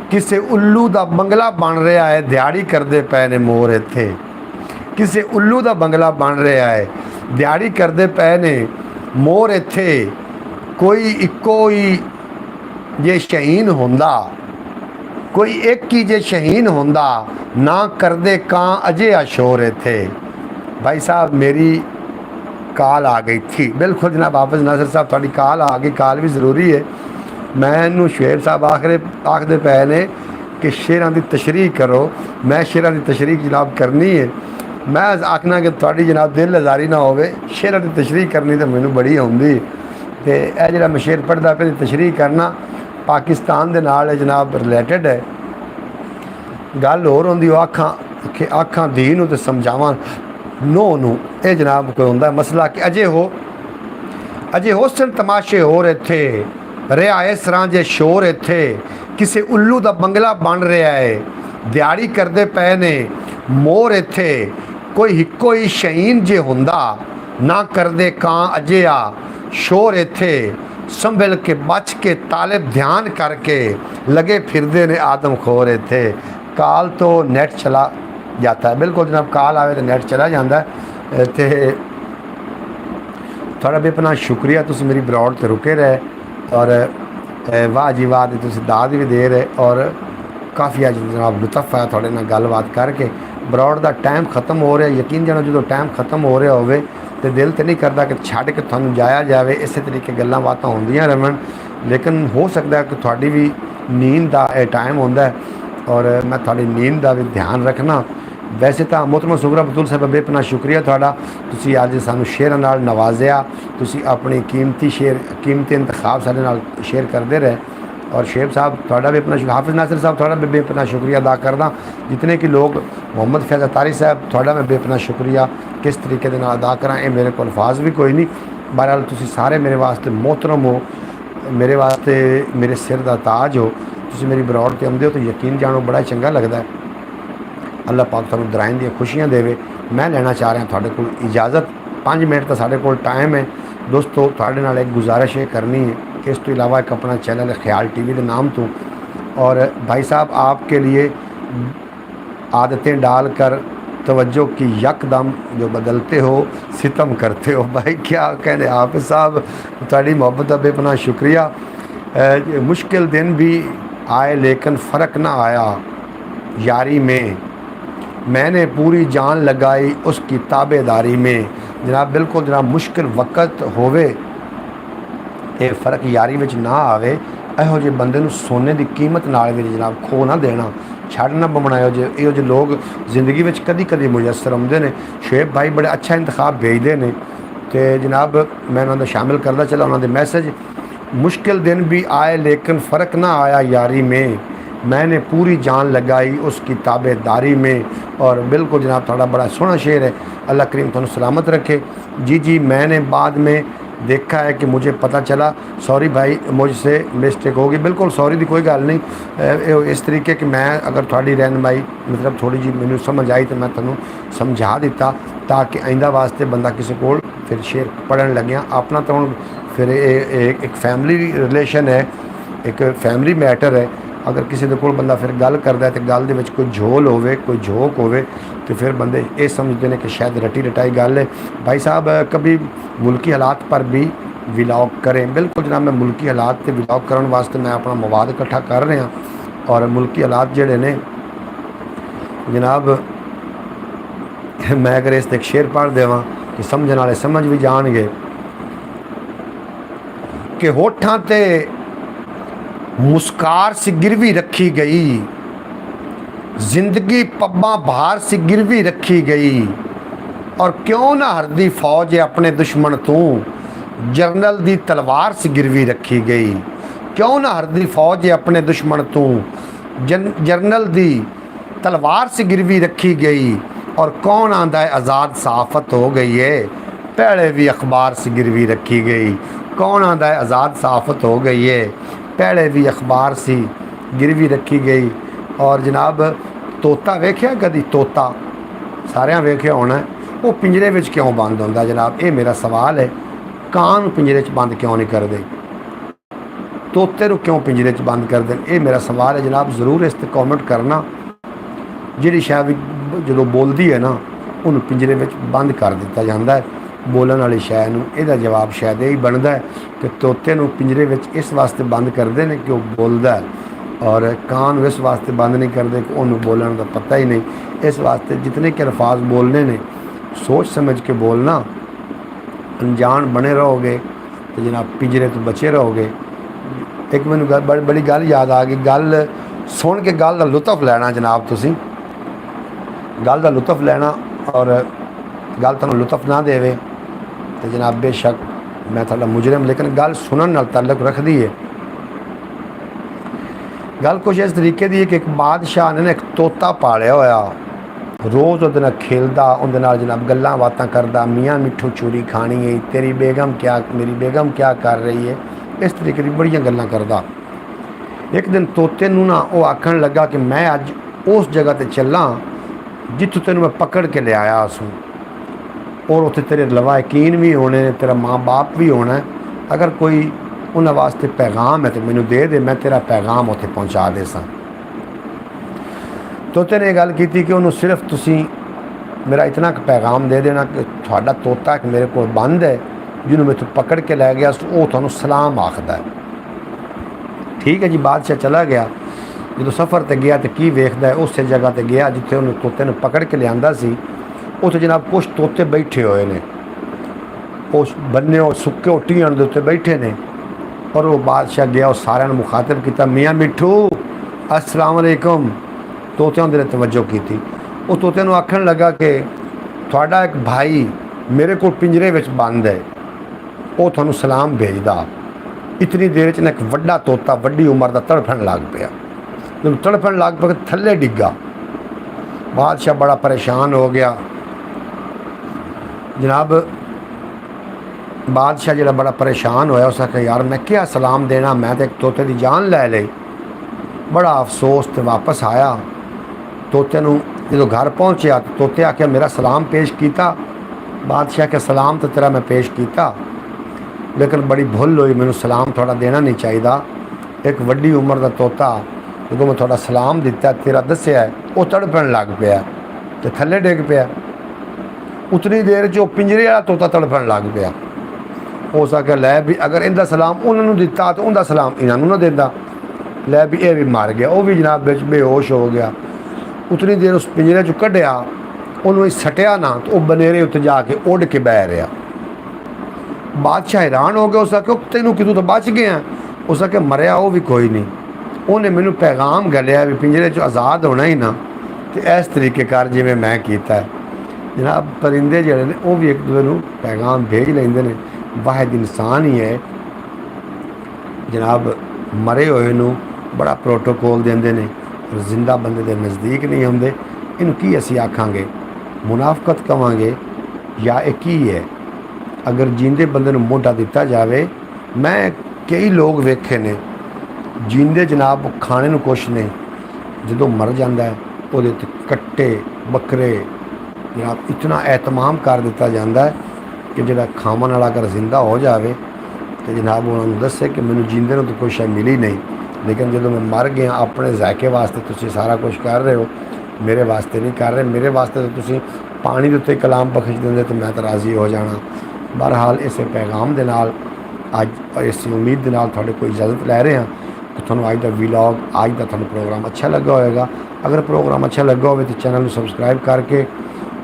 किसे उल्लू दा बंगला बन रहा है, दिहाड़ी करते पे ने मोर थे। किसे उल्लू दा बंगला बन रहा है, दिहाड़ी करते पे ने मोर थे। कोई इको ही जे शहीन होंदा, कोई एक ही जे शहीन होंदा, ना करदे कां अजे अशोर थे। भाई साहब मेरी कॉल आ गई थी। बिल्कुल जनाब हाफिज़ नासिर साहब थोड़ी कॉल आ गई, कॉल भी ज़रूरी है। मैनू शेर साहब आखते पे ने कि शेरां की तशरीह करो, मैं शेरां की तशरीह जनाब करनी है। मैं आखना कि थोड़ी जनाब दिल आज़ारी ना हो, शेरां की तशरीह करनी तो मैनू बड़ी आउंदी। तो यह जो मैं शेर पढ़दा पे तशरीह करना पाकिस्तान के नाल जनाब रिलेटिड है। गल होर होंदी आखां धी नूं ते समझावां नो नूं, ये जनाब कोई होंदा मसला कि अजे हुस्न तमाशे हो रहे थे, ਰਿਹਾ ਇਸ ਤਰ੍ਹਾਂ ਜੇ ਸ਼ੋਰ ਇੱਥੇ ਕਿਸੇ ਉੱਲੂ ਦਾ ਬੰਗਲਾ ਬਣ ਰਿਹਾ ਹੈ। ਦਿਹਾੜੀ ਕਰਦੇ ਪਏ ਨੇ ਮੋਰ ਇੱਥੇ ਕੋਈ ਇੱਕੋ ਹੀ ਸ਼ਹੀਨ ਜੇ ਹੁੰਦਾ ਨਾ ਕਰਦੇ ਕਾਂ ਅਜਿਹਾ ਸ਼ੋਰ ਇੱਥੇ संभल के बच के तालिब ध्यान करके लगे फिरदे ने आदमखोर इत्थे। काल तो नेट चला जाता है, बिल्कुल जनाब काल आवे तो नेट चला जाता है। तो थोड़ा बेपना शुक्रिया तुसी मेरी ब्रॉड ते रुके रहे और वाह जी वाह तुसी दाद भी दे रहे और काफ़ी अज जनाब लुत्फ आया थोड़े नाल गलबात करके। ब्रॉड का टाइम खत्म हो रहा, यकीन जानो जो टाइम खत्म हो रहा होवे तो दिल तो नहीं करता कि छड़ के थानू जाया जाए, इस तरीके गल्लां बातां होंदियां रहन, लेकिन हो सकता है कि थोड़ी भी नींद का टाइम होंदा है और मैं थोड़ी नींद का भी ध्यान रखना। वैसे तो मोहतरम सुगरा बतूल साहब बेपना शुक्रिया थोड़ा, तुसी अज सानू शेरां नाल नवाजिया, तुसी अपनी कीमती शेर कीमती इंतखाब साडे नाल शेयर करते रहे और शेब साहब थोड़ा भी अपना हाफिज़ नासिर साहब थोड़ा भी बेपना शुक्रिया अदा करदा। जितने कि लोग मोहम्मद फैज़ अतारी साहब थोड़ा मैं बेपना शुक्रिया किस तरीके दे नाल अदा करा, ये मेरे को अल्फाज भी कोई नहीं। बहरहाल तुसी सारे मेरे वास्ते मोहतरम हो, मेरे वास्ते मेरे सिर का ताज हो, तुसी मेरी बरौड़ ते आउंदे हो तो यकीन जानो बड़ा चंगा लगता है। अल्लाह पाक तुहानू दराइन दी खुशियां देवे। मैं लेना चाह रहा तुहाडे कोल इजाज़त, 5 मिनट तो साढ़े कोल टाइम है। दोस्तों तुहाडे नाल एक गुजारिश ये करनी है, इस तो इलावा एक अपना चैनल है ख्याल टीवी के नाम तो, और भाई साहब आपके लिए आदतें डालकर तवज्जो की यकदम जो बदलते हो सितम करते हो। भाई क्या कहने आप साहब, तुहाडी मोहब्बत का बेपना शुक्रिया। मुश्किल दिन भी आए लेकिन फ़र्क ना आया यारी में, मैंने पूरी जान लगाई उसकी ताबेदारी में। जनाब बिल्कुल जनाब मुश्किल वक्त होवे ये फ़र्क यारी में ना आवे, इहो जे बंदे नूं सोने की कीमत नाल भी जनाब खो ना देना, छड़ ना बनाओ। जो इहो जे लोग जिंदगी में कदी कदी मुयसर आउंदे ने। शेब भाई बड़े अच्छा इंतखाब भेजते हैं तो जनाब मैं उन्होंने शामिल करता चला उन्होंने मैसेज। मुश्किल दिन भी आए लेकिन फ़र्क ना आया यारी में, मैंने पूरी जान लगाई उसकी ताबेदारी में। और बिल्कुल जनाब थोड़ा बड़ा सोहना शेर है, अल्लाह करीम तुहानू सलामत रखे। जी मैंने बाद में देखा है कि मुझे पता चला, सॉरी भाई मुझसे मिस्टेक होगी। बिल्कुल सॉरी की कोई गल नहीं, इस तरीके कि मैं अगर थोड़ी रहनमाई मतलब थोड़ी जी मैनू समझ आई तो मैं तुहानू समझा दिता ताकि आइंदा वास्ते बंदा किसी को फिर शेर पढ़न लग्या अपना तो हुण फिर एक फैमिली रिलेशन है, एक फैमिली मैटर है। अगर किसी के कोल बंदा फिर गल करता है तो गल दे विच कोई झोल होवे कोई झोंक होवे तो फिर बंदे ये समझते हैं कि शायद रटी रटाई गल है। भाई साहब कभी मुल्की हालात पर भी व्लॉग करें। बिल्कुल जनाब मैं मुल्की हालात से व्लॉग करने वास्ते मैं अपना मवाद इकट्ठा कर रहा और मुल्की हालात जिहड़े ने जनाब मैं अगर इस एक शेर पढ़ देवां कि समझने वाले समझ भी जाएंगे कि होठां ते मुस्कार सी गिरवी रखी गई, जिंदगी पब्बा बाहर सी गिरवी रखी गई। और क्यों ना हरदी फौज अपने दुश्मन तू, जरनल दी तलवार सी गिरवी रखी गई। क्यों ना हरदी फौज अपने दुश्मन तू, जरनल दी तलवार सी गिरवी रखी गई। और कौन आंदा है आज़ाद सहाफ़त हो गई है, पहले भी अखबार सी गिरवी रखी गई। कौन आंदा है आज़ाद सहाफ़त हो गई है, पहले भी अखबार सी गिरवी रखी गई। और जनाब तोता वेख्या कदी, तोता सारियां वेख्या होना, वो पिंजरे में क्यों बंद होंदा जनाब, ये मेरा सवाल है। कां नूं पिंजरे च बंद क्यों नहीं करते, तोते नूं क्यों पिंजरे च बंद कर दें, ये मेरा सवाल है जनाब। ज़रूर इस ते कॉमेंट करना। जिहड़ी शै भी जो बोलती है ना उन्होंने पिंजरे में बंद कर दिता जाता है, बोलने वाली शै नूं इहदा जवाब शायद यही बनता है कि तोते नूं पिंजरे में इस वास्ते बंद करते हैं कि वह बोलता है, और कान इस वास्ते बंद नहीं करते कि उन्होंने बोलने का पता ही नहीं। इस वास्ते जितने के अल्फाज बोलने ने सोच समझ के बोलना, अनजान बने रहोगे तो जनाब पिंजरे तो बचे रहोगे। एक मैनू बड़ी गल याद आ गई, गल सुन के गल का लुत्फ लैना जनाब, तुसीं गल का लुत्फ लैना और गल तुहानू लुत्फ ना देवे तो जनाब बेशक मैं थोड़ा मुजरिम, लेकिन गल सुनन नाल ताल्लुक रखती है। गल कुछ इस तरीके की है कि एक बादशाह ने एक तोता पालिया होया, रोज़ उहदे नाल खेलदा, उहदे नाल जनाब गल्लां बातां करदा, मियाँ मिठू चूरी खानी है, तेरी बेगम क्या मेरी बेगम क्या कर रही है, इस तरीके की बड़ियां गल्लां करदा। एक दिन तोते नूं ना वो आखण लगा कि मैं अज उस जगह ते चलां जित्थों तैनूं मैं पकड़ के ले आया सूं, और उत्थे तेरे लवायकीन भी होने ने, तेरा माँ बाप भी होना है। अगर कोई उन्हां वास्ते पैगाम है तो मैनू दे दे, मैं तेरा पैगाम उत्थे पहुँचा दे सां। तोते ने गल की कि उन्होंने सिर्फ तुसी मेरा इतना क पैगाम दे देना कि तुहाडा तोता एक मेरे को बंद है जिन्होंने मैं पकड़ के लै गया, वो तुहानूं सलाम आखदा है। ठीक है जी, बादशाह चला गया। जो सफ़र ते गया तो की वेखदा है, उस जगह ते गया जिथे उन्हें तोते ने पकड़ के लिया सी। उत्थे जनाब कुछ तोते बैठे हुए ने, उस बन्ने सुक्के टियां दे उत्ते बैठे ने। और वो बादशाह गया, और सारे मुखातिब किया, मियाँ मिठू अस्सलाम वालेकुम। तोतियां उन्हें तवज्जो की। वो तोते नूं आखण लगा कि तुहाडा एक भाई मेरे को पिंजरे विच बंद है, वो तुहानूं सलाम भेजदा। इतनी देर च एक वड्डा तोता वड्डी उम्र का तड़फन लग पिया। जब तड़फन लग पिया थल्ले डिग्गा। बादशाह बड़ा परेशान हो गया जनाब। बादशाह जो बड़ा परेशान होया, उस आख्या यार मैं क्या सलाम देना, मैं तो एक तोते की जान लै ली। बड़ा अफसोस तो वापस आया। तोते नूं जो घर पहुँचा तो तोते आख्या मेरा सलाम पेश किया। बादशाह के सलाम तो तेरा मैं पेश किया, लेकिन बड़ी भुल हुई, मैनू सलाम थोड़ा देना नहीं चाहिए। एक वड्डी उम्र का तोता जो मैं थोड़ा सलाम दिता तेरा दसिया है, वो तड़फन लग पिया तो थल्ले डिग पिया। उतनी देर जो पिंजरे वाला तोता तड़फन लग पिया। उस आख्या लै भी अगर इनका सलाम उन्होंने दिता तो उनका सलाम इन्हों ना देता। लै भी ये भी मर गया, वो भी जनाब बिच बेहोश हो गया। उतनी देर उस पिंजरे चो कढ़िया, उन्होंने सटिया ना तो वह बनेरे उत्ते जाके उड़ के बह रहा। बादशाह हैरान हो गया। उस आख्या तेनों कि तू तो बच गया। उस आख्या मरिया वो भी कोई नहीं, उन्हें मैनू पैगाम घलिया भी पिंजरे चो आज़ाद होना ही ना, तो इस तरीके कर जिमें मैं किया है। जनाब परिंदे जोड़े ने वो भी एक दूसरे को पैगाम भेज लेंदे ने। वाहिद इंसान ही है जनाब मरे हुए नूं बड़ा प्रोटोकॉल देंदे ने, और जिंदा बंदे के नज़दीक नहीं आउंदे। इनू की असी आखांगे, मुनाफकत कवांगे या एक ही है। अगर जींदे बंदे नूं मोढा दिता जाए, मैं कई लोग वेखे ने जींदे जनाब खाने नूं कुछ ने, जो मर जाता है वो कट्टे बकरे जनाब इतना एहतमाम कर दिता जाता है कि जो खावन वाला अगर जिंदा हो जाए तो जनाब उन्होंने दसे कि मैनू जींदे नूं तो कोई शय मिली नहीं, लेकिन जो मैं मर गया अपने जायके वास्ते तुसीं सारा कुछ कर रहे हो, मेरे वास्ते नहीं कर रहे। मेरे वास्ते तो तुसीं पानी के उत्ते कलाम बख्श देंदे तो मैं तो राज़ी हो जाना। बहरहाल इस पैगाम के नाल अज इस उम्मीद के नाल तुहाडे कोई इजाज़त लै रहे हैं कि तुहानूं अज का वीलॉग अज का तुहानूं प्रोग्राम अच्छा लगा होएगा। अगर प्रोग्राम अच्छा लगा हो तो चैनल को सबसक्राइब करके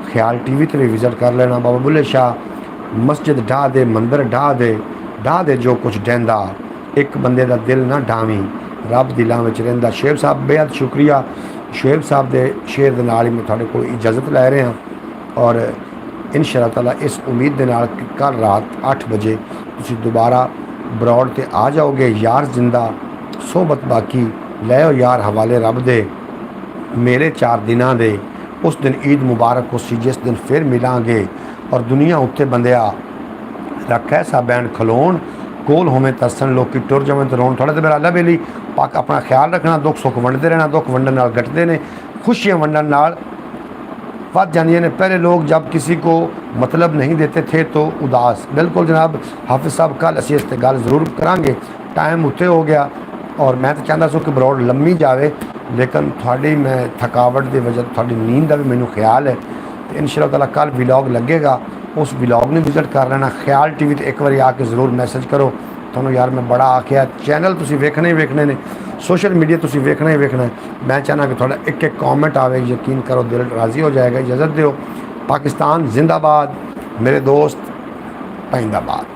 ख्याल टीवी ते भी विजिट कर लेना। बाबा बुल्ले शाह मस्जिद ढा दे, मंदिर ढा दे जो कुछ डेंदा, एक बंदे का दिल ना ढावी, रब दिलों में रहिंदा। शेब साहब बेहद शुक्रिया। शेब साहब के शेर के नाल ही मैं तुहाडे कोल इजाज़त लै रहा। और इंशाअल्लाह ताला इस उम्मीद के नाल कि कल रात 8 बजे तुसीं दोबारा ब्रॉड ते आ जाओगे। यार जिंदा सोहबत बाकी लै यार हवाले रब दे, मेरे 4 दिनां दे। उस दिन ईद मुबारक उसी जिस दिन फिर मिलांगे। और दुनिया उत्ते बंदिया रख ऐसा बैन खलोन कोल होवें तरसन, लोग टुर जावें तो रोन। थोड़ा तो मेरा अल्लाह बेली पाक अपना ख्याल रखना, दुख सुख वंडते रहना। दुख वंडन नाल घटते ने, खुशियाँ वंडन नाल वध जांदियां ने। पहले लोग जब किसी को मतलब नहीं देते थे तो उदास। बिल्कुल जनाब हाफिज़ साहब कल असीं इस ते गल ज़रूर करांगे। टाइम उत्ते हो गया और मैं तो चाहता सो कि ब्रॉड लम्मी जाए, लेकिन थोड़ी मैं थकावट की वजह थोड़ी नींद का भी मैनू ख्याल है। तो इंशाअल्लाह ताला कल व्लॉग लगेगा, उस व्लॉग ने विजिट कर लेना। ख्याल टीवी ते एक बार आके ज़रूर मैसेज करो। तुहानूं यार मैं बड़ा आख्या चैनल तुसीं वेखने ही वेखने ने, सोशल मीडिया तुसीं वेखना ही वेखना है। मैं चाहना कि थोड़ा एक एक कॉमेंट आवे, यकीन करो दिल राज़ी हो जाएगा। इजाज़त दो। पाकिस्तान जिंदाबाद, मेरे दोस्त पाइंदाबाद।